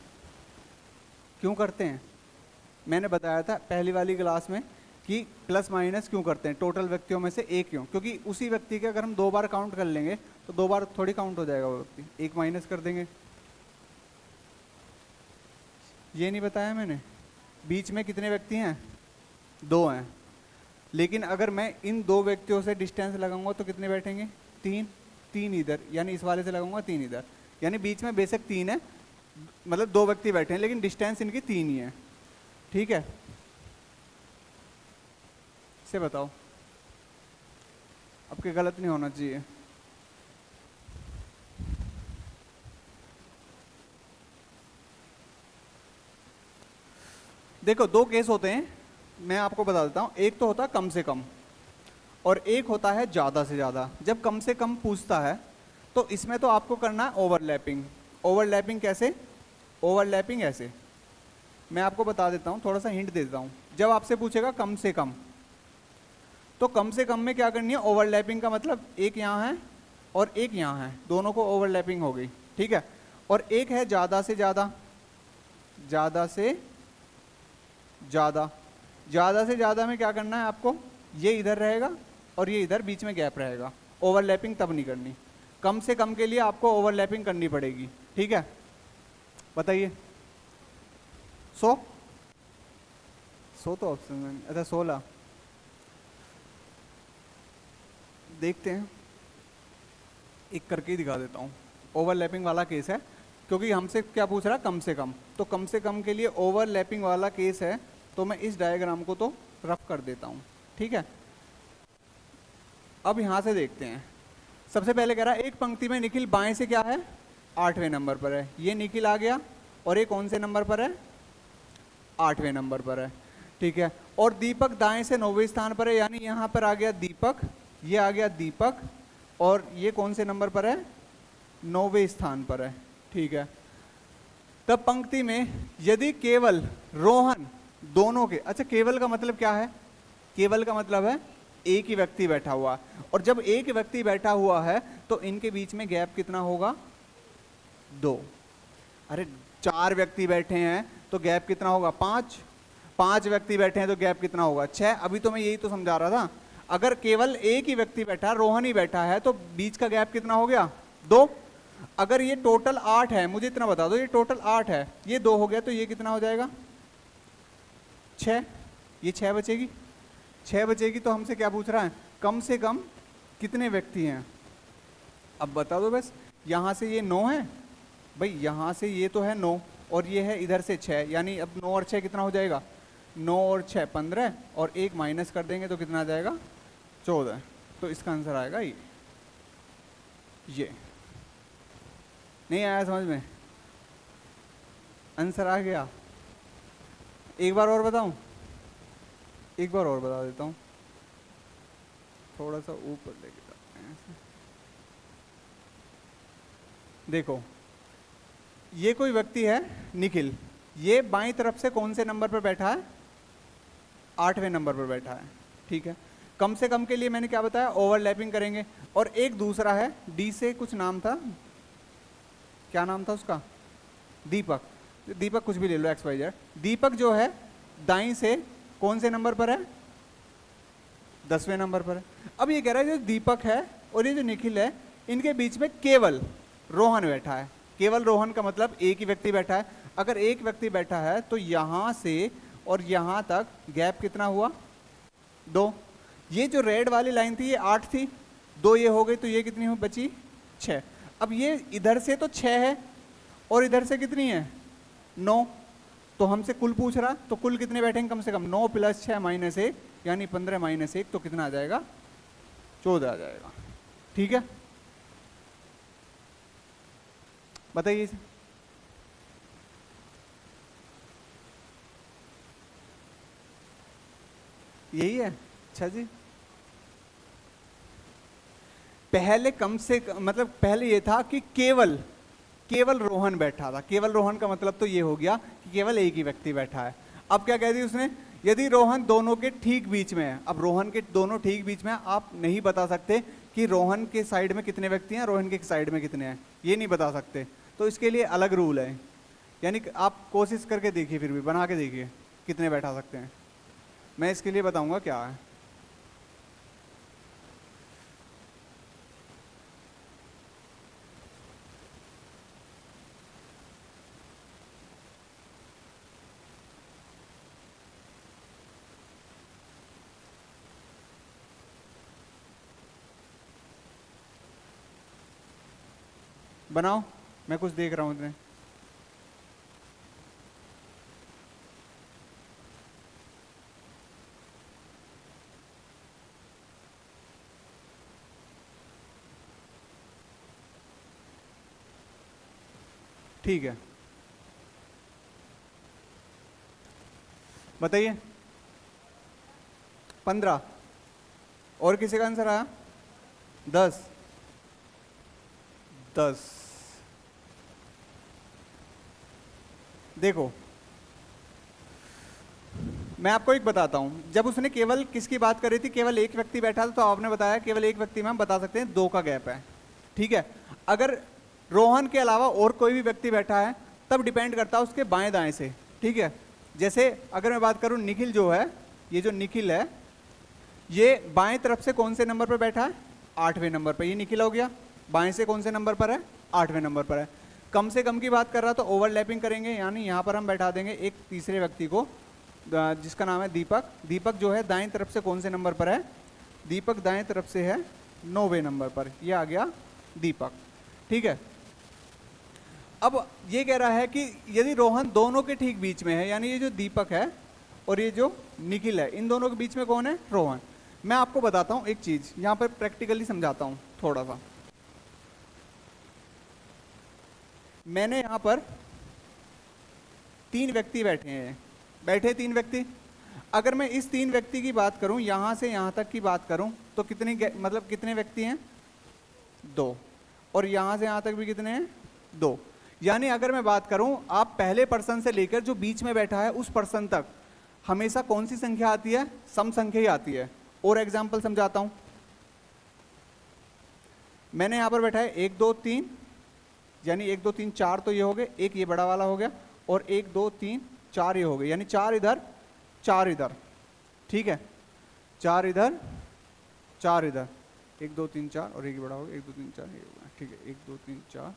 क्यों करते हैं? मैंने बताया था पहली वाली क्लास में कि प्लस माइनस क्यों करते हैं, टोटल व्यक्तियों में से एक क्यों, क्योंकि उसी व्यक्ति के अगर हम 2 बार काउंट कर लेंगे तो 2 बार थोड़ी काउंट हो जाएगा वो व्यक्ति, एक माइनस कर देंगे। ये नहीं बताया मैंने, बीच में कितने व्यक्ति हैं 2 हैं, लेकिन अगर मैं इन 2 व्यक्तियों से डिस्टेंस लगाऊंगा तो कितने बैठेंगे 3, 3 इधर, यानी इस वाले से लगाऊंगा 3 इधर, यानी बीच में बेशक 3 है, मतलब 2 व्यक्ति बैठे हैं लेकिन डिस्टेंस इनकी 3 ही है। ठीक है, से बताओ, आपके गलत नहीं होना चाहिए। देखो 2 केस होते हैं, मैं आपको बता देता हूं, एक तो होता है कम से कम और एक होता है ज़्यादा से ज़्यादा। जब कम से कम पूछता है तो इसमें तो आपको करना है ओवरलैपिंग। ओवरलैपिंग कैसे? ओवरलैपिंग ऐसे, मैं आपको बता देता हूँ, थोड़ा सा हिंट दे देता हूँ। जब आपसे पूछेगा कम से कम, तो कम से कम में क्या करनी है, ओवरलैपिंग का मतलब एक यहाँ है और एक यहाँ है, दोनों को ओवरलैपिंग हो गई। ठीक है, और एक है ज़्यादा से ज़्यादा, ज़्यादा से ज़्यादा, ज़्यादा से ज़्यादा में क्या करना है आपको, ये इधर रहेगा और ये इधर बीच में गैप रहेगा, ओवरलैपिंग तब नहीं करनी। कम से कम के लिए आपको ओवरलैपिंग करनी पड़ेगी। ठीक है, बताइए। 100 तो ऑप्शन में, अच्छा 16 देखते हैं, एक करके ही दिखा देता हूँ। ओवरलैपिंग वाला केस है, क्योंकि हमसे क्या पूछ रहा है कम से कम, तो कम से कम के लिए ओवरलैपिंग वाला केस है, तो मैं इस डायग्राम को तो रफ कर देता हूँ। ठीक है, अब यहाँ से देखते हैं। सबसे पहले कह रहा है एक पंक्ति में निखिल बाएं से क्या है 8वें नंबर पर है, ये निखिल आ गया, और ये कौन से नंबर पर है 8वें नंबर पर है। ठीक है, और दीपक दाएं से 9वें स्थान पर है, यानी यहाँ पर आ गया दीपक, ये आ गया दीपक, और ये कौन से नंबर पर है 9वें स्थान पर है। ठीक है, तब पंक्ति में यदि केवल रोहन दोनों के, अच्छा केवल का मतलब क्या है, केवल का मतलब है एक ही व्यक्ति बैठा हुआ है, और जब एक व्यक्ति बैठा हुआ है तो इनके बीच में गैप कितना होगा 2। अरे 4 व्यक्ति बैठे हैं तो गैप कितना होगा 5, 5 व्यक्ति बैठे हैं तो गैप कितना होगा 6। अभी तो मैं यही तो समझा रहा था, अगर केवल एक ही व्यक्ति बैठा, रोहन ही बैठा है, तो बीच का गैप कितना हो गया 2। अगर ये टोटल 8 है, मुझे इतना बता दो, ये टोटल 8 है, ये 2 हो गया तो ये कितना हो जाएगा 6, ये 6 बचेगी, 6 बचेगी। तो हमसे क्या पूछ रहा है, कम से कम कितने व्यक्ति हैं। अब बता दो बस, यहाँ से ये 9 है भाई, यहाँ से ये तो है 9 और ये है इधर से 6, यानी अब 9 और 6 कितना हो जाएगा 9 और 6 15, और 1 माइनस कर देंगे तो कितना आ जाएगा 14। तो इसका आंसर आएगा ये। नहीं आया समझ में, आंसर आ गया। एक बार और बताऊं, एक बार और बता देता हूं, थोड़ा सा ऊपर लेके जाते हैं ऐसे। देखो ये कोई व्यक्ति है निखिल, ये बाईं तरफ से कौन से नंबर पर बैठा है 8वें नंबर पर बैठा है। ठीक है, कम से कम के लिए मैंने क्या बताया ओवरलैपिंग करेंगे। और एक दूसरा है डी से कुछ नाम था, क्या नाम था उसका, दीपक, दीपक कुछ भी ले लो XYZ। दीपक जो है दाईं से कौन से नंबर पर है 10वें नंबर पर है। अब ये कह रहा है जो दीपक है और ये जो निखिल है, इनके बीच में केवल रोहन बैठा है। केवल रोहन का मतलब एक ही व्यक्ति बैठा है। अगर एक व्यक्ति बैठा है तो यहाँ से और यहाँ तक गैप कितना हुआ 2। ये जो रेड वाली लाइन थी ये 8 थी, 2 ये हो गई, तो ये कितनी हुई बची 6। अब ये इधर से तो 6 है और इधर से कितनी है 9, तो हमसे कुल पूछ रहा, तो कुल कितने बैठेंगे कम से कम 9 + 6 - 1, यानी 15 - 1, तो कितना आ जाएगा 14 आ जाएगा। ठीक है, बताइए इसे। यही है। अच्छा जी, पहले मतलब पहले ये था कि केवल केवल रोहन बैठा था। केवल रोहन का मतलब तो ये हो गया कि केवल एक ही व्यक्ति बैठा है। अब क्या कह दी उसने, यदि रोहन दोनों के ठीक बीच में है। अब रोहन के दोनों ठीक बीच में है, आप नहीं बता सकते कि रोहन के साइड में कितने व्यक्ति हैं, रोहन के साइड में कितने हैं, ये नहीं बता सकते। तो इसके लिए अलग रूल है। यानी कि आप कोशिश करके देखिए, फिर भी बना के देखिए कितने बैठा सकते हैं। मैं इसके लिए बताऊंगा क्या है। बनाओ, मैं कुछ देख रहा हूँ इतने। ठीक है, बताइए। 15। और किसी का आंसर आया? 10। 10। देखो, मैं आपको एक बताता हूं। जब उसने केवल किसकी बात करी थी, केवल एक व्यक्ति बैठा था, तो आपने बताया केवल एक व्यक्ति में हम बता सकते हैं 2 का गैप है। ठीक है, अगर रोहन के अलावा और कोई भी व्यक्ति बैठा है तब डिपेंड करता है उसके बाएं दाएं से। ठीक है, जैसे अगर मैं बात करूं निखिल जो है, ये जो निखिल है, ये बाएं तरफ से कौन से नंबर पर बैठा है? 8वें नंबर पर। ये निखिल हो गया। बाएं से कौन से नंबर पर है? 8वें नंबर पर है। कम से कम की बात कर रहा तो ओवरलैपिंग करेंगे, यानी यहाँ पर हम बैठा देंगे एक तीसरे व्यक्ति को जिसका नाम है दीपक। दीपक जो है दाएं तरफ से कौन से नंबर पर है? दीपक दाएं तरफ से है 9वें नंबर पर। ये आ गया दीपक। ठीक है, अब ये कह रहा है कि यदि रोहन दोनों के ठीक बीच में है, यानी ये जो दीपक है और ये जो निखिल है, इन दोनों के बीच में कौन है? रोहन। मैं आपको बताता हूं एक चीज, यहां पर प्रैक्टिकली समझाता हूं थोड़ा सा। मैंने यहां पर 3 व्यक्ति बैठे हैं, बैठे 3 व्यक्ति। अगर मैं इस 3 व्यक्ति की बात करूं, यहां से यहां तक की बात करूं, तो मतलब कितने व्यक्ति हैं? 2। और यहां से यहां तक भी कितने हैं? 2। यानी अगर मैं बात करूं, आप पहले पर्सन से लेकर जो बीच में बैठा है उस पर्सन तक हमेशा कौन सी संख्या आती है? सम संख्या ही आती है। और एग्जाम्पल समझाता हूं। मैंने यहां पर बैठा है 1 2 3, यानी 1 2 3 4 तो ये हो गए, एक ये बड़ा वाला हो गया, और 1 2 3 4 ये हो गए, यानी 4 इधर 4 इधर। ठीक है, 4 इधर 4 इधर, 1 2 3 4 और एक ही बड़ा हो गया, 1 2 3 4 ये हो गया। ठीक है, 1 2 3 4।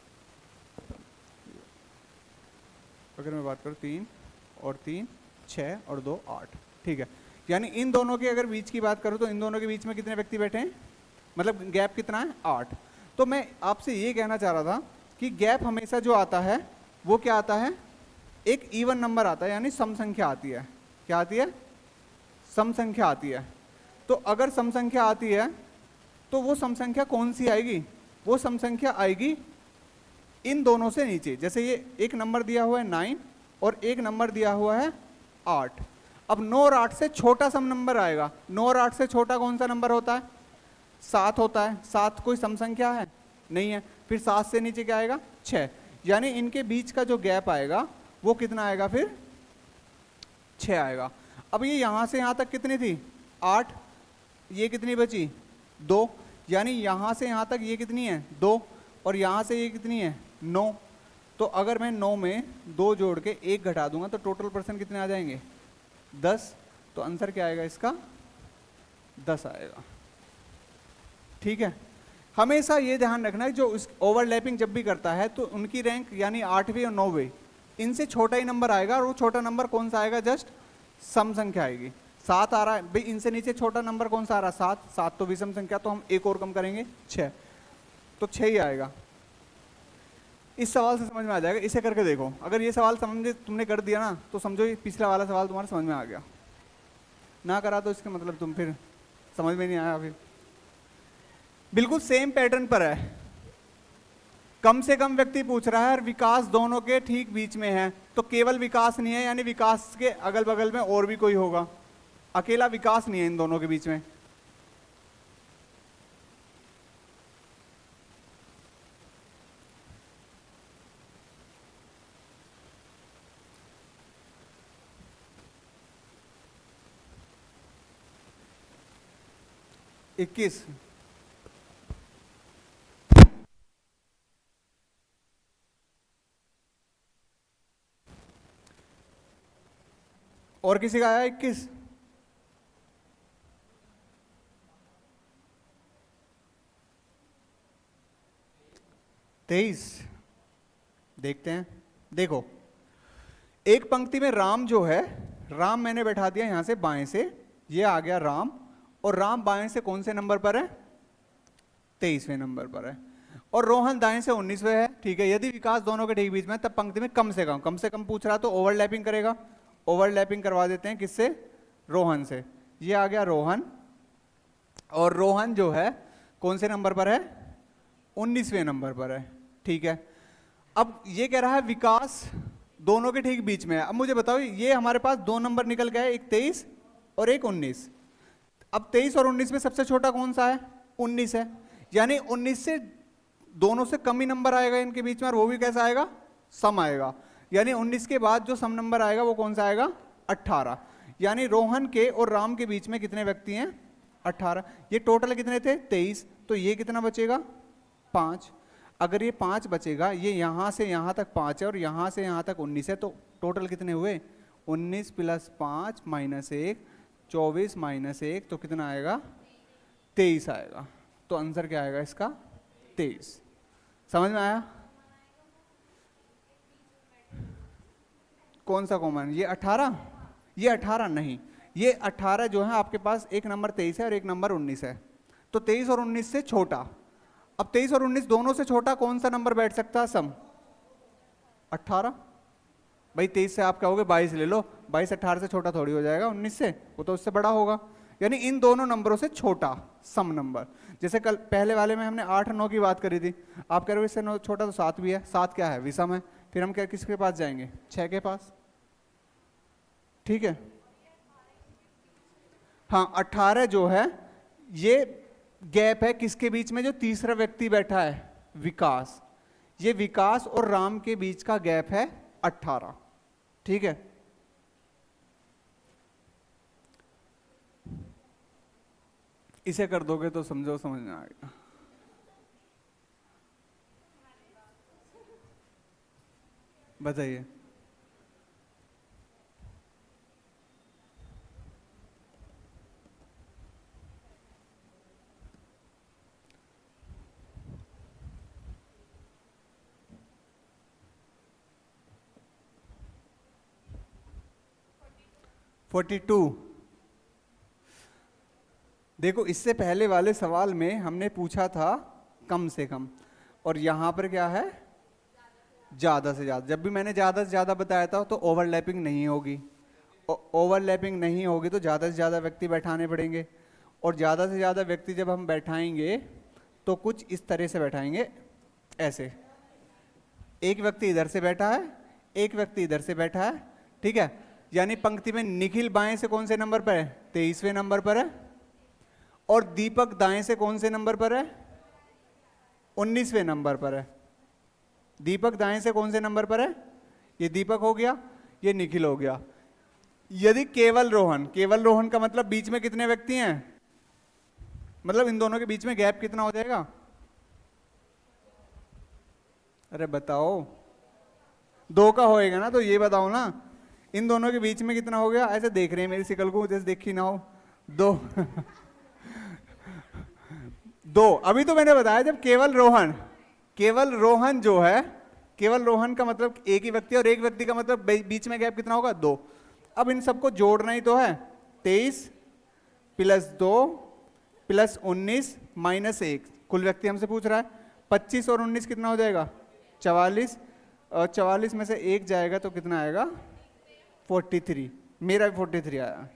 अगर मैं बात करूँ 3 और 3 6 और 2 8। ठीक है, यानी इन दोनों के अगर बीच की बात करूँ तो इन दोनों के बीच में कितने व्यक्ति बैठे हैं? मतलब गैप कितना है? 8। तो मैं आपसे ये कहना चाह रहा था कि गैप हमेशा जो आता है वो क्या आता है? एक इवन नंबर आता है, यानी सम संख्या आती है। क्या आती है? सम संख्या आती है। तो अगर सम संख्या आती है तो वो सम संख्या कौन सी आएगी? वो सम संख्या आएगी इन दोनों से नीचे। जैसे ये एक नंबर दिया हुआ है 9 और एक नंबर दिया हुआ है 8। अब 9 और 8 से छोटा सम नंबर आएगा। 9 और 8 से छोटा कौन सा नंबर होता है? 7 होता है। 7 कोई सम संख्या है? नहीं है। फिर 7 से नीचे क्या आएगा? 6। यानी इनके बीच का जो गैप आएगा वो कितना आएगा? फिर 6 आएगा। अब ये यहां से यहां तक कितनी थी? 8। ये कितनी बची? 2। यानी यहां से यहां तक ये कितनी है? 2। और यहां से ये कितनी है? 9। तो अगर मैं 9 में 2 जोड़ के 1 घटा दूंगा तो टोटल पर्सन कितने आ जाएंगे? 10। तो आंसर क्या आएगा इसका? 10 आएगा। ठीक है, हमेशा ये ध्यान रखना है जो ओवरलैपिंग जब भी करता है तो उनकी रैंक यानी 8वीं और 9वीं इनसे छोटा ही नंबर आएगा। और वो छोटा नंबर कौन सा आएगा? जस्ट सम संख्या आएगी। 7 आ रहा है भाई, इनसे नीचे छोटा नंबर कौन सा आ रहा है? 7। 7 तो विषम संख्या, तो हम एक और कम करेंगे 6, तो 6 ही आएगा। इस सवाल से समझ में आ जाएगा। इसे करके देखो, अगर ये सवाल समझे तुमने कर दिया ना तो समझो ये पिछला वाला सवाल तुम्हारे समझ में आ गया। ना करा तो इसका मतलब तुम फिर समझ में नहीं आया। फिर बिल्कुल सेम पैटर्न पर है। कम से कम व्यक्ति पूछ रहा है और विकास दोनों के ठीक बीच में है, तो केवल विकास नहीं है, यानी विकास के अगल बगल में और भी कोई होगा। अकेला विकास नहीं है इन दोनों के बीच में। इक्कीस। और किसी का आया 21? तेईस। देखते हैं। देखो, एक पंक्ति में राम जो है, राम मैंने बैठा दिया यहां से बाएं से, ये आ गया राम, और राम बाएं से कौन से नंबर पर है? 23वें नंबर पर है। और रोहन दाएं से 19वें है। ठीक है, यदि विकास दोनों के ठीक बीच में, तब पंक्ति में कम से कम पूछ रहा तो ओवरलैपिंग करेगा। ओवरलैपिंग करवा देते हैं, किससे? रोहन से। ये आ गया रोहन, और रोहन जो है कौन से नंबर पर है? 19वें नंबर पर है। ठीक है, अब ये कह रहा है विकास दोनों के ठीक बीच में है। अब मुझे बताओ, ये हमारे पास दो नंबर निकल गए, एक 23 और एक 19। अब 23 और 19 में सबसे छोटा कौन सा है? 19 है। यानी 19 से दोनों से कम ही नंबर आएगा इनके बीच में, और वो भी कैसा आएगा? सम आएगा। यानी 19 के बाद जो सम नंबर आएगा वो कौन सा आएगा? 18। यानी रोहन के और राम के बीच में कितने व्यक्ति हैं? 18। ये टोटल कितने थे? 23। तो ये कितना बचेगा? 5। अगर ये 5 बचेगा, ये यहां से यहां तक 5 है और यहां से यहां तक 19 है, तो टोटल कितने हुए? 19 + 5 - 1, 24 - 1, तो कितना आएगा? 23 आएगा। तो आंसर क्या आएगा इसका? 23। समझ में आया? कौन सा कॉमन? ये 18? ये 18 नहीं, ये 18 जो है आपके पास, एक नंबर 23 है और एक नंबर 19 है। तो 23 और 19 से छोटा। अब 23 और 19 दोनों से छोटा कौन सा नंबर बैठ सकता है सम? 18। भाई 23 से आप कहोगे 22 ले लो, 22 18 से छोटा थोड़ी हो जाएगा 19 से, वो तो उससे बड़ा होगा। यानी इन दोनों नंबरों से छोटा सम नंबर। जैसे कल पहले वाले में हमने 8 9 की बात करी थी, आप कह रहे हो इससे छोटा तो 7 भी है। 7 क्या है? विषम है। फिर हम क्या किसके पास जाएंगे? 6 के पास। ठीक है, हाँ 18 जो है ये गैप है किसके बीच में? जो तीसरा व्यक्ति बैठा है, विकास। ये विकास और राम के बीच का गैप है 18। ठीक है, इसे कर दोगे तो समझो, समझ में आएगा। बताइए। Forty two. देखो, इससे पहले वाले सवाल में हमने पूछा था कम से कम, और यहां पर क्या है? ज्यादा से ज्यादा। जब भी मैंने ज्यादा से ज्यादा बताया था तो ओवरलैपिंग नहीं होगी। ओवरलैपिंग नहीं होगी तो ज्यादा से ज्यादा व्यक्ति बैठाने पड़ेंगे, और ज्यादा से ज्यादा व्यक्ति जब हम बैठाएंगे तो कुछ इस तरह से बैठाएंगे, ऐसे। एक व्यक्ति इधर से बैठा है, एक व्यक्ति इधर से बैठा है। ठीक है, यानी पंक्ति में निखिल बाएं से कौन से नंबर पर है? 23वें नंबर पर है। और दीपक दाएं से कौन से नंबर पर है? 19वें नंबर पर है। दीपक दाएं से कौन से नंबर पर है? ये दीपक हो गया, ये निखिल हो गया। यदि केवल रोहन, केवल रोहन का मतलब बीच में कितने व्यक्ति हैं? मतलब इन दोनों के बीच में गैप कितना हो जाएगा? अरे बताओ, 2 का होएगा ना, तो ये बताओ ना, इन दोनों के बीच में कितना हो गया? ऐसे देख रहे हैं मेरी शिकल को, जैसे देखी ना हो। 2 2। अभी तो मैंने बताया जब केवल रोहन, केवल रोहन जो है, केवल रोहन का मतलब एक ही व्यक्ति, और एक व्यक्ति का मतलब बीच में गैप कितना होगा? 2। अब इन सबको जोड़ना ही तो है। 23 + 2 + 19 - 1, कुल व्यक्ति हमसे पूछ रहा है। 25 और 19 कितना हो जाएगा? 44। और 44 में से 1 जाएगा तो कितना आएगा? 43। मेरा भी 43 आया।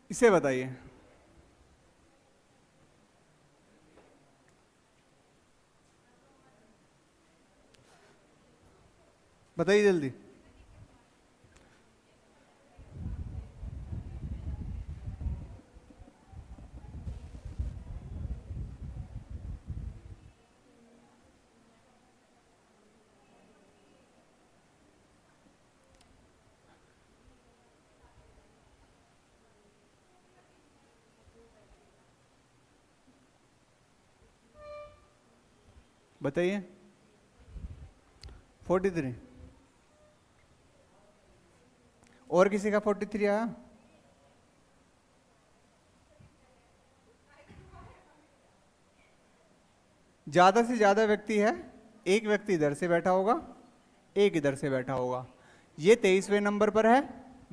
इसे बताइए। बताइए जल्दी। बताइए। 43। और किसी का 43 आया? ज्यादा से ज्यादा व्यक्ति है, एक व्यक्ति इधर से बैठा होगा, एक इधर से बैठा होगा। ये 23वें नंबर पर है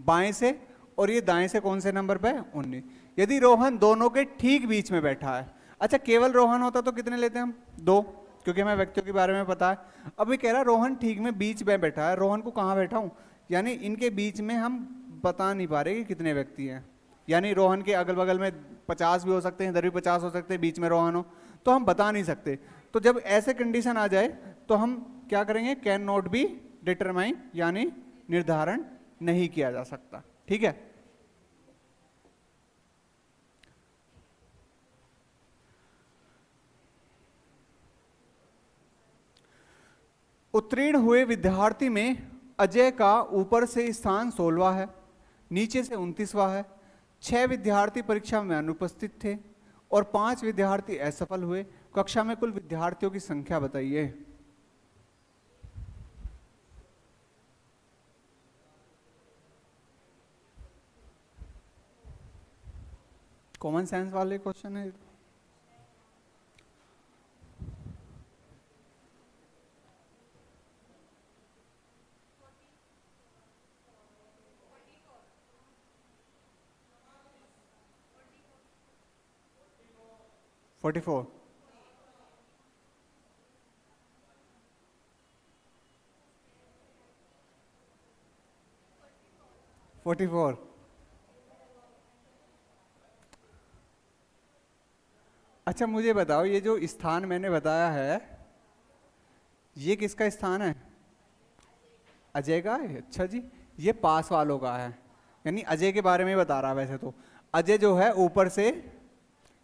बाएं से, और ये दाएं से कौन से नंबर पर है? 19। यदि रोहन दोनों के ठीक बीच में बैठा है, अच्छा केवल रोहन होता तो कितने लेते हैं हम? 2, क्योंकि हमें व्यक्तियों के बारे में पता है। अभी कह रहा रोहन ठीक में बीच में बैठा है, रोहन को कहाँ बैठा हूँ, यानी इनके बीच में हम बता नहीं पा रहे कि कितने व्यक्ति हैं। यानी रोहन के अगल बगल में 50 भी हो सकते हैं, इधर भी 50 हो सकते हैं, बीच में रोहन हो, तो हम बता नहीं सकते। तो जब ऐसे कंडीशन आ जाए तो हम क्या करेंगे? कैन नॉट बी डिटरमाइन, यानी निर्धारण नहीं किया जा सकता। ठीक है। उत्तीर्ण हुए विद्यार्थी में अजय का ऊपर से स्थान 16वां है, नीचे से 29वां है। 6 विद्यार्थी परीक्षा में अनुपस्थित थे और 5 विद्यार्थी असफल हुए। कक्षा में कुल विद्यार्थियों की संख्या बताइए। कॉमन सेंस वाले क्वेश्चन है। फोर्टी 44। अच्छा मुझे बताओ, ये जो स्थान मैंने बताया है ये किसका स्थान है? अजय का है। अच्छा जी, ये पास वालों का है, यानी अजय के बारे में बता रहा है। वैसे तो अजय जो है ऊपर से,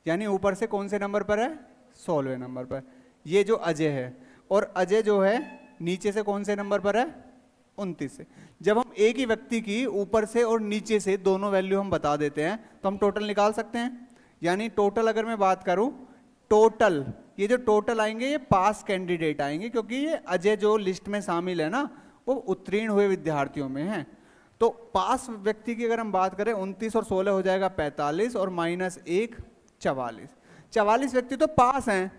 यानी ऊपर से कौन से नंबर पर है? 16वें नंबर पर, ये जो अजय है। और अजय जो है नीचे से कौन से नंबर पर है? 29 से। जब हम एक ही व्यक्ति की ऊपर से और नीचे से दोनों वैल्यू हम बता देते हैं तो हम टोटल निकाल सकते हैं। यानी टोटल अगर मैं बात करूं, टोटल ये जो टोटल आएंगे ये पास कैंडिडेट आएंगे, क्योंकि ये अजय जो लिस्ट में शामिल है ना वो उत्तीर्ण हुए विद्यार्थियों में है। तो पास व्यक्ति की अगर हम बात करें, 29 और 16 हो जाएगा 45, और -1 44। 44 व्यक्ति तो पास हैं,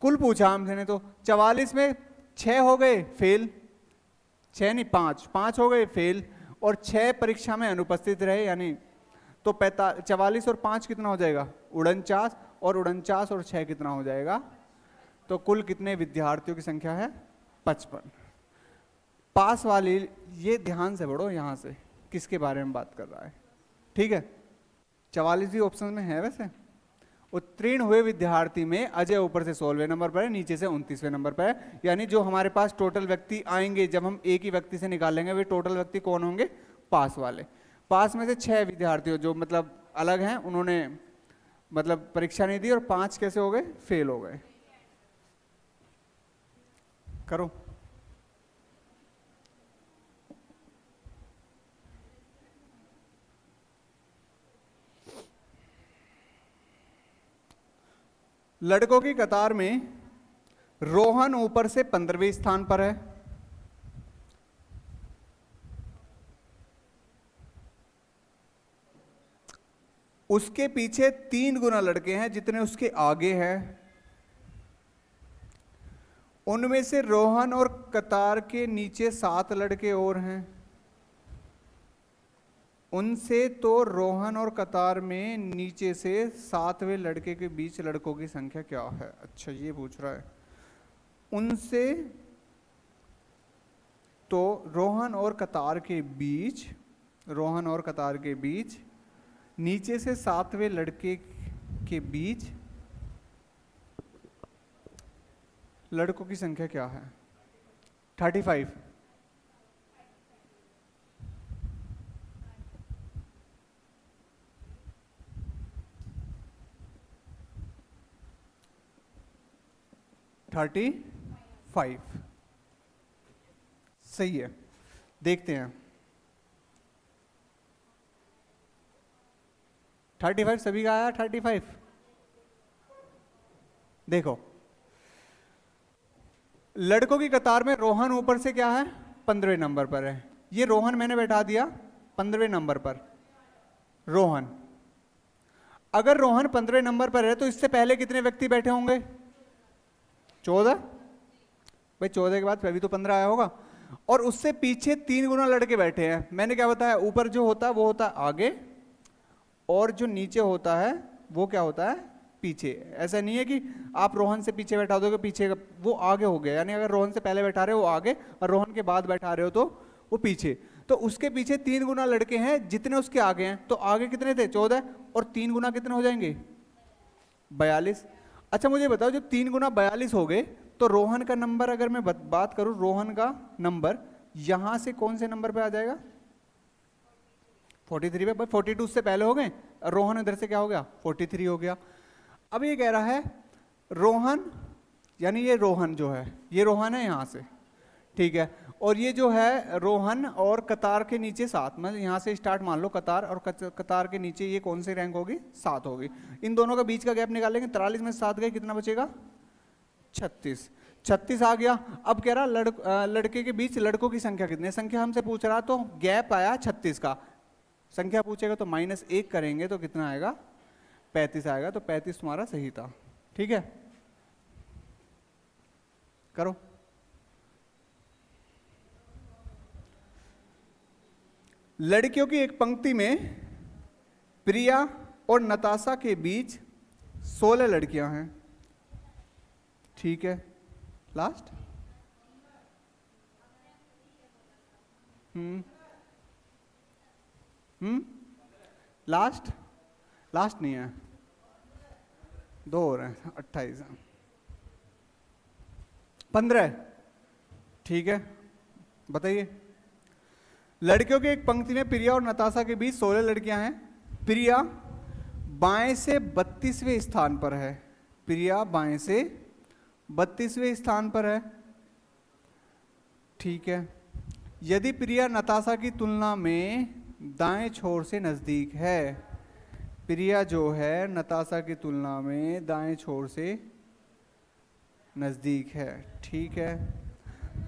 कुल पूछा हमसे तो 44 में 6 हो गए फेल, 6 नहीं 5 हो गए फेल, और 6 परीक्षा में अनुपस्थित रहे। यानी तो 44 और 5 कितना हो जाएगा? 49, और 49 और 6 कितना हो जाएगा? तो कुल कितने विद्यार्थियों की संख्या है? 55। पास वाली, ये ध्यान से पढ़ो यहां से किसके बारे में बात कर रहा है। ठीक है, 44 भी ऑप्शन में है। वैसे उत्तीर्ण हुए विद्यार्थी में अजय ऊपर से 16वें नंबर पर है, नीचे से 29वें नंबर पर है। यानी जो हमारे पास टोटल व्यक्ति आएंगे जब हम एक ही व्यक्ति से निकालेंगे, वे टोटल व्यक्ति कौन होंगे? पास वाले। पास में से 6 विद्यार्थी जो मतलब अलग हैं, उन्होंने मतलब परीक्षा नहीं दी, और 5 कैसे हो गए? फेल हो गए। करो। लड़कों की कतार में रोहन ऊपर से 15वें स्थान पर है, उसके पीछे 3 गुना लड़के हैं जितने उसके आगे हैं। उनमें से रोहन और कतार के नीचे 7 लड़के और हैं। उनसे तो रोहन और कतार में नीचे से 7वें लड़के के बीच लड़कों की संख्या क्या है? अच्छा ये पूछ रहा है। उनसे तो रोहन और कतार के बीच, रोहन और कतार के बीच नीचे से 7वें लड़के के बीच लड़कों की संख्या क्या है? 35। थर्टी 5 सही है। देखते हैं 35 सभी का आया। 35 देखो लड़कों की कतार में रोहन ऊपर से क्या है, 15वें नंबर पर है। ये रोहन मैंने बैठा दिया 15वें नंबर पर, रोहन। अगर रोहन 15वें नंबर पर है तो इससे पहले कितने व्यक्ति बैठे होंगे, 14। भाई 14 के बाद अभी तो 15 आया होगा। और उससे पीछे 3 गुना लड़के बैठे हैं। मैंने क्या बताया, ऊपर जो होता है वो होता है आगे, और जो नीचे होता है वो क्या होता है, पीछे। ऐसा नहीं है कि आप रोहन से पीछे बैठा दोगे, पीछे वो आगे हो गया। यानी अगर रोहन से पहले बैठा रहे हो वो आगे, और रोहन के बाद बैठा रहे हो तो वो पीछे। तो उसके पीछे 3 गुना लड़के हैं जितने उसके आगे हैं। तो आगे कितने थे, 14, और 3 गुना कितने हो जाएंगे, 42। अच्छा मुझे बताओ, जब 3 गुना 42 हो गए तो रोहन का नंबर, अगर मैं बात करूं रोहन का नंबर, यहां से कौन से नंबर पे आ जाएगा, 43 पे। भाई 42 से पहले हो गए, रोहन इधर से क्या हो गया, 43 हो गया। अब ये कह रहा है रोहन, यानी ये रोहन जो है, ये रोहन है यहां से, ठीक है। और ये जो है रोहन और कतार के नीचे 7, मतलब यहां से स्टार्ट मान लो कतार, और कतार के नीचे ये कौन सी रैंक होगी, 7 होगी। इन दोनों का बीच का गैप निकालेंगे, 43 में 7 गए, कितना बचेगा, 36। 36 आ गया। अब कह रहा लड़के के बीच लड़कों की संख्या कितनी है, संख्या हमसे पूछ रहा, तो गैप आया 36 का। संख्या पूछेगा तो -1 करेंगे तो कितना आएगा, 35 आएगा। तो 35 तुम्हारा सही था, ठीक है। करो। लड़कियों की एक पंक्ति में प्रिया और नताशा के बीच 16 लड़कियां हैं, ठीक है। लास्ट, लास्ट, लास्ट नहीं है, 2 हो रहे हैं, 28, 15, ठीक है। बताइए, लड़कियों की एक पंक्ति में प्रिया और नताशा के बीच 16 लड़कियां हैं। प्रिया बाएं से 32वें स्थान पर है, प्रिया बाएं से 32वें स्थान पर है, ठीक है। यदि प्रिया नताशा की तुलना में दाएं छोर से नजदीक है, प्रिया जो है नताशा की तुलना में दाएं छोर से नजदीक है, ठीक है।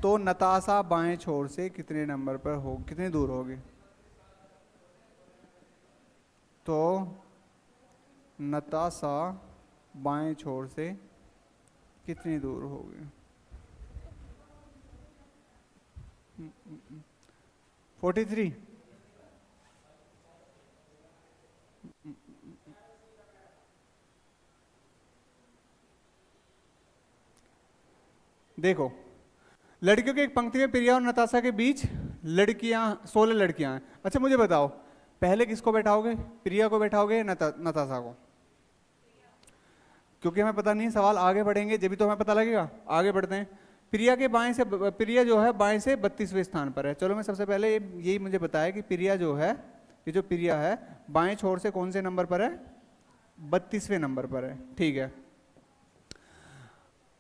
तो नताशा बाएं छोर से कितने नंबर पर हो, कितनी दूर होगी, तो नताशा बाएं छोर से कितनी दूर होगी, 43। देखो, लड़कियों की एक पंक्ति में प्रिया और नताशा के बीच लड़कियां 16 लड़कियां हैं। अच्छा मुझे बताओ, पहले किसको बैठाओगे, प्रिया को बैठाओगे, नताशा को? क्योंकि हमें पता नहीं, सवाल आगे बढ़ेंगे जब भी तो हमें पता लगेगा। आगे बढ़ते हैं। प्रिया के बाएं से, प्रिया जो है बाएं से 32वें स्थान पर है। चलो मैं सबसे पहले यही मुझे बताया कि प्रिया जो है, ये जो प्रिया है बाएं छोर से कौन से नंबर पर है, 32वें नंबर पर है, ठीक है।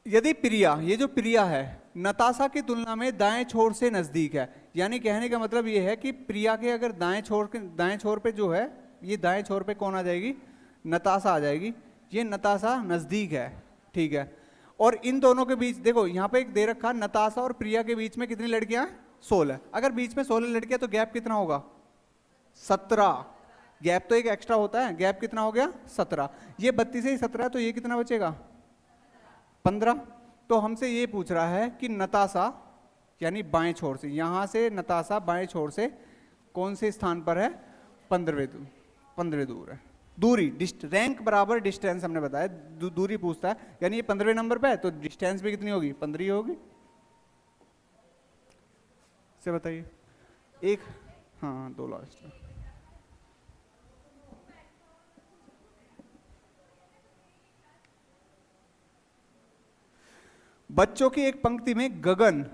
यदि प्रिया, ये जो प्रिया है नताशा की तुलना में दाएं छोर से नजदीक है, यानी कहने का मतलब ये है कि प्रिया के अगर दाएं छोर पे जो है, ये दाएं छोर पे कौन आ जाएगी, नताशा आ जाएगी। ये नताशा नजदीक है, ठीक है। और इन दोनों के बीच देखो, यहाँ पे एक दे रखा, नताशा और प्रिया के बीच में कितनी लड़कियां हैं, 16। अगर बीच में 16 लड़कियां तो गैप कितना होगा, 17। गैप तो एक एक्स्ट्रा होता है, गैप कितना हो गया, 17। ये 32 से 17, तो ये कितना बचेगा, 15। तो हमसे ये पूछ रहा है कि नताशा यानी बाएं छोर से, यहां से नताशा बाएं छोर से कौन से स्थान पर है, 15वें दूर है। दूरी, रैंक बराबर डिस्टेंस हमने बताया, दूरी पूछता है, यानी ये 15वें नंबर पे है तो डिस्टेंस भी कितनी होगी, 15 होगी। से बताइए एक, हाँ 2 लास्ट। बच्चों की एक पंक्ति में गगन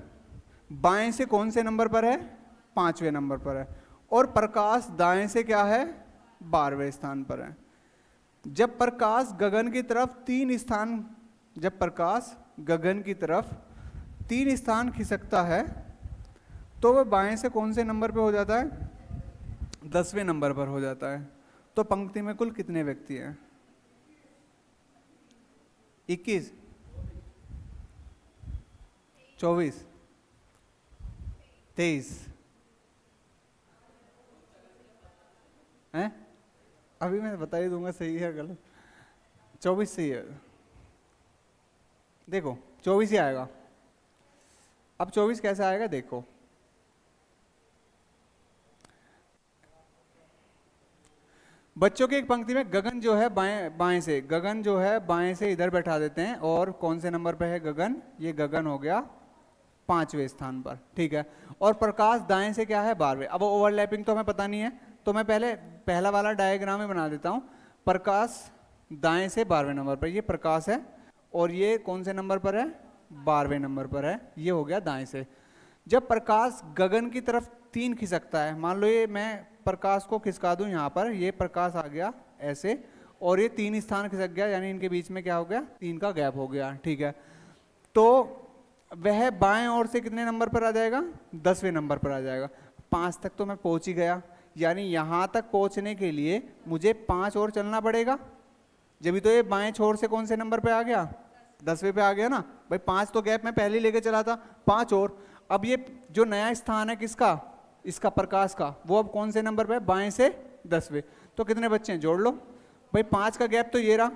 बाएं से कौन से नंबर पर है, 5वें नंबर पर है, और प्रकाश दाएं से क्या है, 12वें स्थान पर है। जब प्रकाश गगन की तरफ 3 स्थान, जब प्रकाश गगन की तरफ 3 स्थान खिसकता है तो वह बाएं से कौन से नंबर पर हो जाता है, 10वें नंबर पर हो जाता है। तो पंक्ति में कुल कितने व्यक्ति हैं, 21। 24, 23 हैं? अभी मैं बता ही दूंगा सही है गलत। 24 सही है, देखो 24 ही आएगा। अब 24 कैसे आएगा देखो, बच्चों की एक पंक्ति में गगन जो है बाएं बाएं से, गगन जो है बाएं से इधर बैठा देते हैं, और कौन से नंबर पे है गगन, ये गगन हो गया 5वें स्थान पर, ठीक है। और प्रकाश दाएं से क्या है 12वें। अब ओवरलैपिंग तो हमें पता नहीं है, तो मैं पहले पहला वाला डायग्राम ही बना देता हूँ। प्रकाश दाएं से 12वें नंबर पर, ये प्रकाश है, और ये कौन से नंबर पर है 12वें नंबर पर है, ये हो गया दाएं से। जब प्रकाश गगन की तरफ 3 खिसकता है, मान लो ये मैं प्रकाश को खिसका दूं यहाँ पर, ये प्रकाश आ गया ऐसे, और ये 3 स्थान खिसक गया, यानी इनके बीच में क्या हो गया 3 का गैप हो गया, ठीक है। तो वह बाएं ओर से कितने नंबर पर आ जाएगा 10वें नंबर पर आ जाएगा। 5 तक तो मैं पहुंच ही गया, यानी यहाँ तक पहुंचने के लिए मुझे 5 और चलना पड़ेगा, जब तो ये बाएं छोर से कौन से नंबर पे आ गया 10वें पे आ गया ना भाई। 5 तो गैप मैं पहले ही लेके चला था, 5 और। अब ये जो नया स्थान है किसका, इसका प्रकाश का, वो अब कौन से नंबर पे है बाएं से 10वें। तो कितने बच्चे हैं जोड़ लो भाई, 5 का गैप तो ये रहा,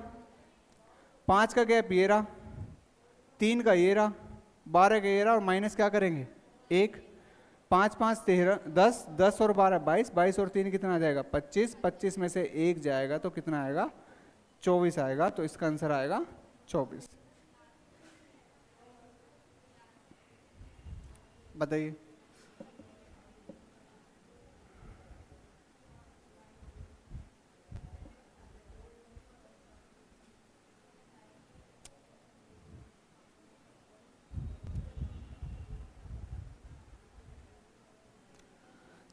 5 का गैप ये रहा, 3 का ये रहा, 12 का ये रहा, और माइनस क्या करेंगे 1, 5 5 13 10, 10 और 12 22, 22 और 3 कितना आ जाएगा 25, 25 में से 1 जाएगा तो कितना आएगा 24 आएगा। तो इसका आंसर आएगा 24। बताइए।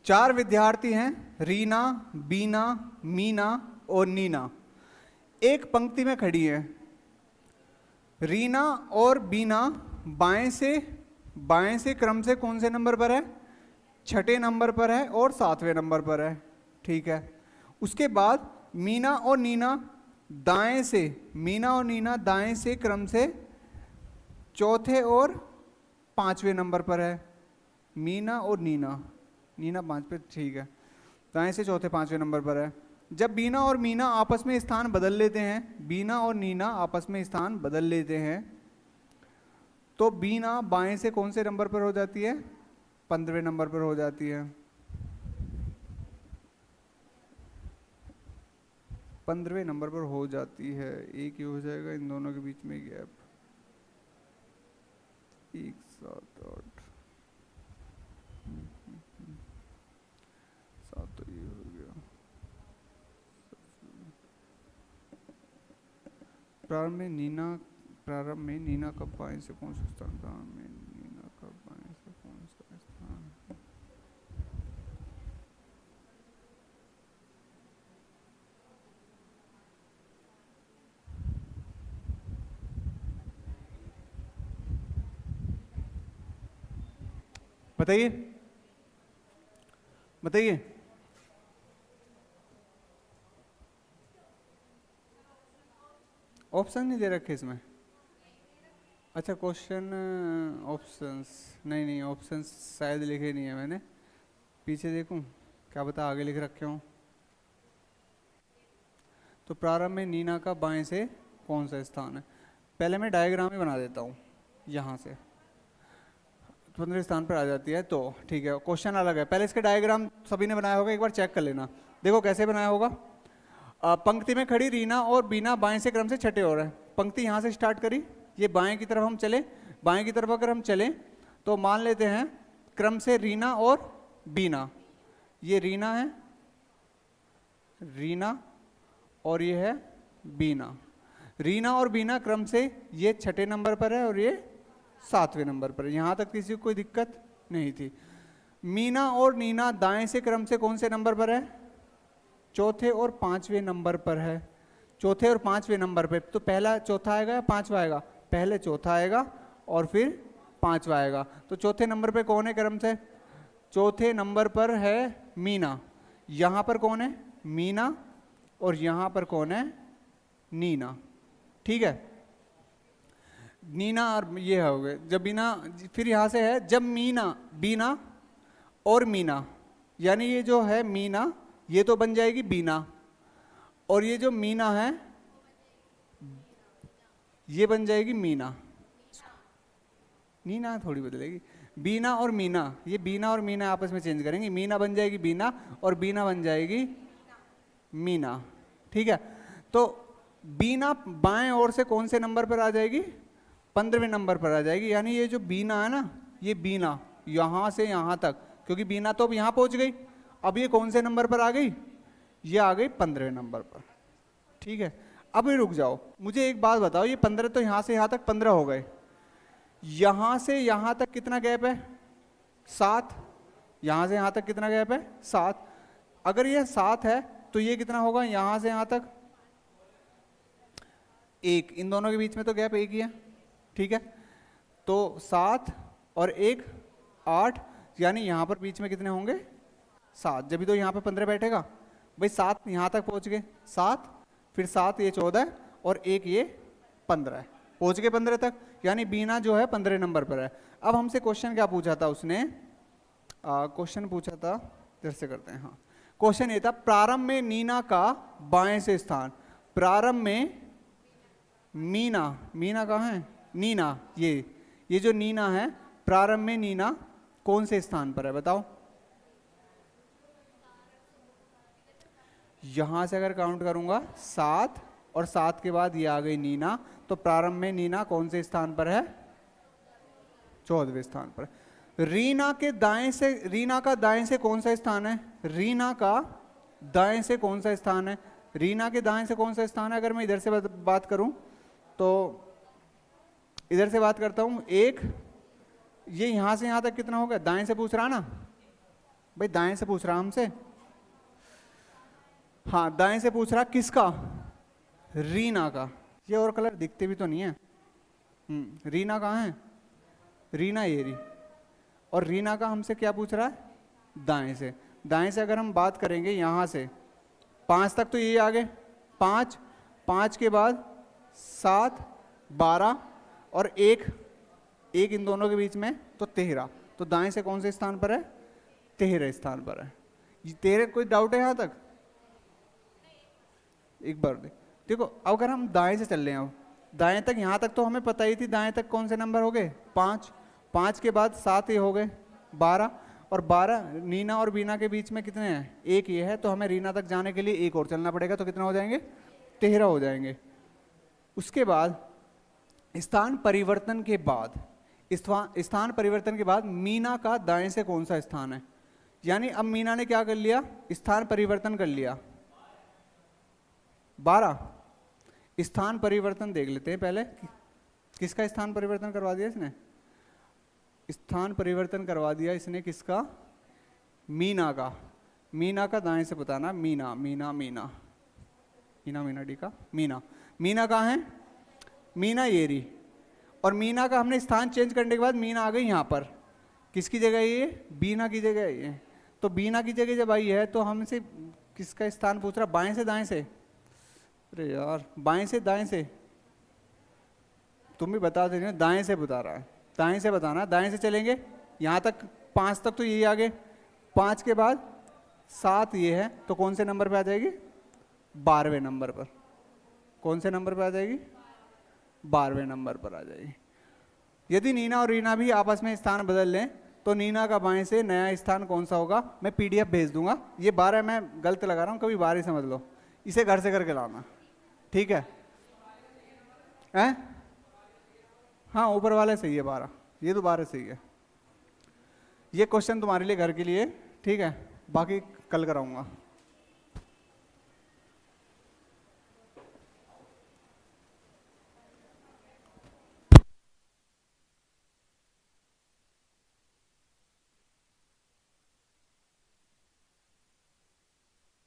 चार विद्यार्थी हैं, रीना, बीना, मीना और नीना, एक पंक्ति में खड़ी है। रीना और बीना बाएं से क्रम से कौन से नंबर पर है 6ठे नंबर पर है और 7वें नंबर पर है, ठीक है। उसके बाद मीना और नीना दाएं से क्रम से 4थे और 5वें नंबर पर है। मीना और नीना 5 पे, ठीक है, दाएं से 4थे 5वें नंबर पर है। जब बीना और मीना आपस में स्थान बदल लेते हैं, बीना और नीना आपस में स्थान बदल लेते हैं, तो बीना बाएं से कौन से नंबर पर हो जाती है 15वें नंबर पर हो जाती है। 15वें नंबर पर हो जाती है, एक ही हो जाएगा इन दोनों के बीच में गैप, 1 7 8 7, तो ये हो गया। प्रारंभ में नीना का बाएं से कौन सा स्थान, प्रारंभ में नीना का बाएं से कौन सा स्थान है? बताइए बताइए। ऑप्शन नहीं दे रखे इसमें, अच्छा क्वेश्चन ऑप्शंस नहीं ऑप्शंस शायद लिखे नहीं है मैंने, पीछे देखूं क्या पता आगे लिख रखे हों। तो प्रारंभ में नीना का बाएं से कौन सा स्थान है, पहले मैं डायग्राम ही बना देता हूँ, यहाँ से 15वें स्थान पर आ जाती है, तो ठीक है। क्वेश्चन अलग है, पहले इसके डायग्राम सभी ने बनाया होगा, एक बार चेक कर लेना। देखो कैसे बनाया होगा, पंक्ति में खड़ी रीना और बीना बाएं से क्रम से 6ठे और है। पंक्ति यहाँ से स्टार्ट करी, ये बाएं की तरफ हम चले, बाएं की तरफ अगर हम चले तो मान लेते हैं क्रम से रीना और बीना, ये रीना है, रीना और ये है बीना। रीना और बीना क्रम से ये 6ठे नंबर पर है और ये 7वें नंबर पर, यहाँ तक किसी को कोई दिक्कत नहीं थी। मीना और नीना दाएं से क्रम से कौन से नंबर पर है 4थे और 5वें नंबर पर है, 4थे और 5वें नंबर पे। तो पहला चौथा आएगा या 5वां आएगा, पहले चौथा आएगा और फिर 5वां आएगा। तो 4थे नंबर पे कौन है क्रम से, 4थे नंबर पर है मीना, यहाँ पर कौन है मीना और यहाँ पर कौन है नीना, ठीक है। नीना और ये हो गए, जब बीना, फिर यहाँ से है जब मीना, बीना और मीना, यानी ये जो है मीना ये तो बन जाएगी बीना, और ये जो मीना है ये बन जाएगी मीना। नीना थोड़ी बदलेगी, बीना और मीना, ये बीना और मीना आपस में चेंज करेंगे, मीना बन जाएगी बीना और बीना बन जाएगी मीना। ठीक है, तो बीना बाएं ओर से कौन से नंबर पर आ जाएगी? 15वें नंबर पर आ जाएगी। यानी ये जो बीना है ना, ये बीना यहाँ से यहाँ तक, क्योंकि बीना तो अब यहाँ पहुँच गई, अब ये कौन से नंबर पर आ गई? ये आ गई 15वें नंबर पर। ठीक है, अब ये रुक जाओ, मुझे एक बात बताओ, ये 15 तो यहाँ से यहाँ तक 15 हो गए, यहाँ से यहाँ तक कितना गैप है? 7। यहाँ से यहाँ तक कितना गैप है? 7। अगर ये 7 है तो ये कितना होगा यहाँ से यहाँ तक? 1। इन दोनों के बीच में तो गैप 1 ही है। ठीक है, तो 7 और 1 8, यानी यहाँ पर बीच में कितने होंगे? 7। जब भी तो यहाँ पे 15 बैठेगा भाई, 7 यहाँ तक पहुँच गए, 7 फिर 7 ये 14 और 1 ये 15 है, पहुँच गए 15 तक, यानी बीना जो है 15 नंबर पर है। अब हमसे क्वेश्चन क्या पूछा था उसने? क्वेश्चन पूछा था, इधर से करते हैं। हाँ, क्वेश्चन ये था प्रारंभ में नीना का बाएं से स्थान। प्रारंभ में मीना, मीना कहाँ है? नीना, ये जो नीना है, प्रारंभ में नीना कौन से स्थान पर है बताओ? यहां से अगर काउंट करूंगा 7 और 7 के बाद ये आ गई नीना, तो प्रारंभ में नीना कौन से स्थान पर है? 14वें स्थान पर। रीना के दाएं से, रीना का दाएं से कौन सा स्थान है? रीना का दाएं से कौन सा स्थान है? रीना के दाएं से कौन सा स्थान है? अगर मैं इधर से बात करूं तो इधर से बात करता हूं, 1, ये यहां से यहां तक कितना होगा? दाएं से पूछ रहा ना भाई, दाएं से पूछ रहा हमसे। हाँ, दाएं से पूछ रहा, किसका? रीना का। ये और कलर दिखते भी तो नहीं है। रीना कहाँ है? रीना ये रही, और रीना का हमसे क्या पूछ रहा है? दाएं से। दाएं से अगर हम बात करेंगे यहाँ से 5 तक तो ये आ गए, 5 के बाद 7 12 और 1 इन दोनों के बीच में तो 13, तो दाएं से कौन से स्थान पर है? 13 स्थान पर है। 13, कोई डाउट है यहाँ तक? एक बार देखो, अगर हम दाएं से चल रहे हैं, दाएं तक, यहाँ तक तो हमें पता ही थी, दाएं तक कौन से नंबर हो गए? 5 के बाद 7 ये हो गए 12, और 12 नीना और बीना के बीच में कितने हैं? 1 ये है, तो हमें रीना तक जाने के लिए 1 और चलना पड़ेगा, तो कितना हो जाएंगे? 13 हो जाएंगे। उसके बाद स्थान परिवर्तन के बाद, स्थान परिवर्तन के बाद मीना का दाएं से कौन सा स्थान है? यानी अब मीना ने क्या कर लिया? स्थान परिवर्तन कर लिया। 12 स्थान परिवर्तन देख लेते हैं पहले, किसका स्थान परिवर्तन करवा दिया इसने? स्थान परिवर्तन करवा दिया इसने किसका? मीना का। मीना का दाएं से बताना, मीना मीना मीना मीना मीना डी का मीना। मीना कहाँ है? मीना ये रही, और मीना का हमने स्थान चेंज करने के बाद मीना आ गई यहाँ पर। किसकी जगह ये? बीना की जगह ये। तो बीना की जगह जब आई है तो हमसे किसका स्थान पूछ रहा? बाएं से दाएं से? अरे यार, बाएं से दाएं से? तुम भी बता दे रहे हो, दाएं से बता रहा है, दाएं से बताना। दाएं से चलेंगे यहाँ तक, 5 तक तो यही आगे, 5 के बाद 7 ये है, तो कौन से नंबर पे आ जाएगी? 12वें नंबर पर। कौन से नंबर पे आ जाएगी? 12वें नंबर पर आ जाएगी। यदि नीना और रीना भी आपस में स्थान बदल लें तो नीना का बाएं से नया स्थान कौन सा होगा? मैं PDF भेज दूंगा। ये 12 मैं गलत लगा रहा हूँ, कभी 12 ही समझ लो, इसे घर से करके लाना, ठीक है? हाँ, ऊपर वाले सही है 12, ये तो 12 सही है। ये क्वेश्चन तुम्हारे लिए घर के लिए, ठीक है? बाकी कल कराऊंगा।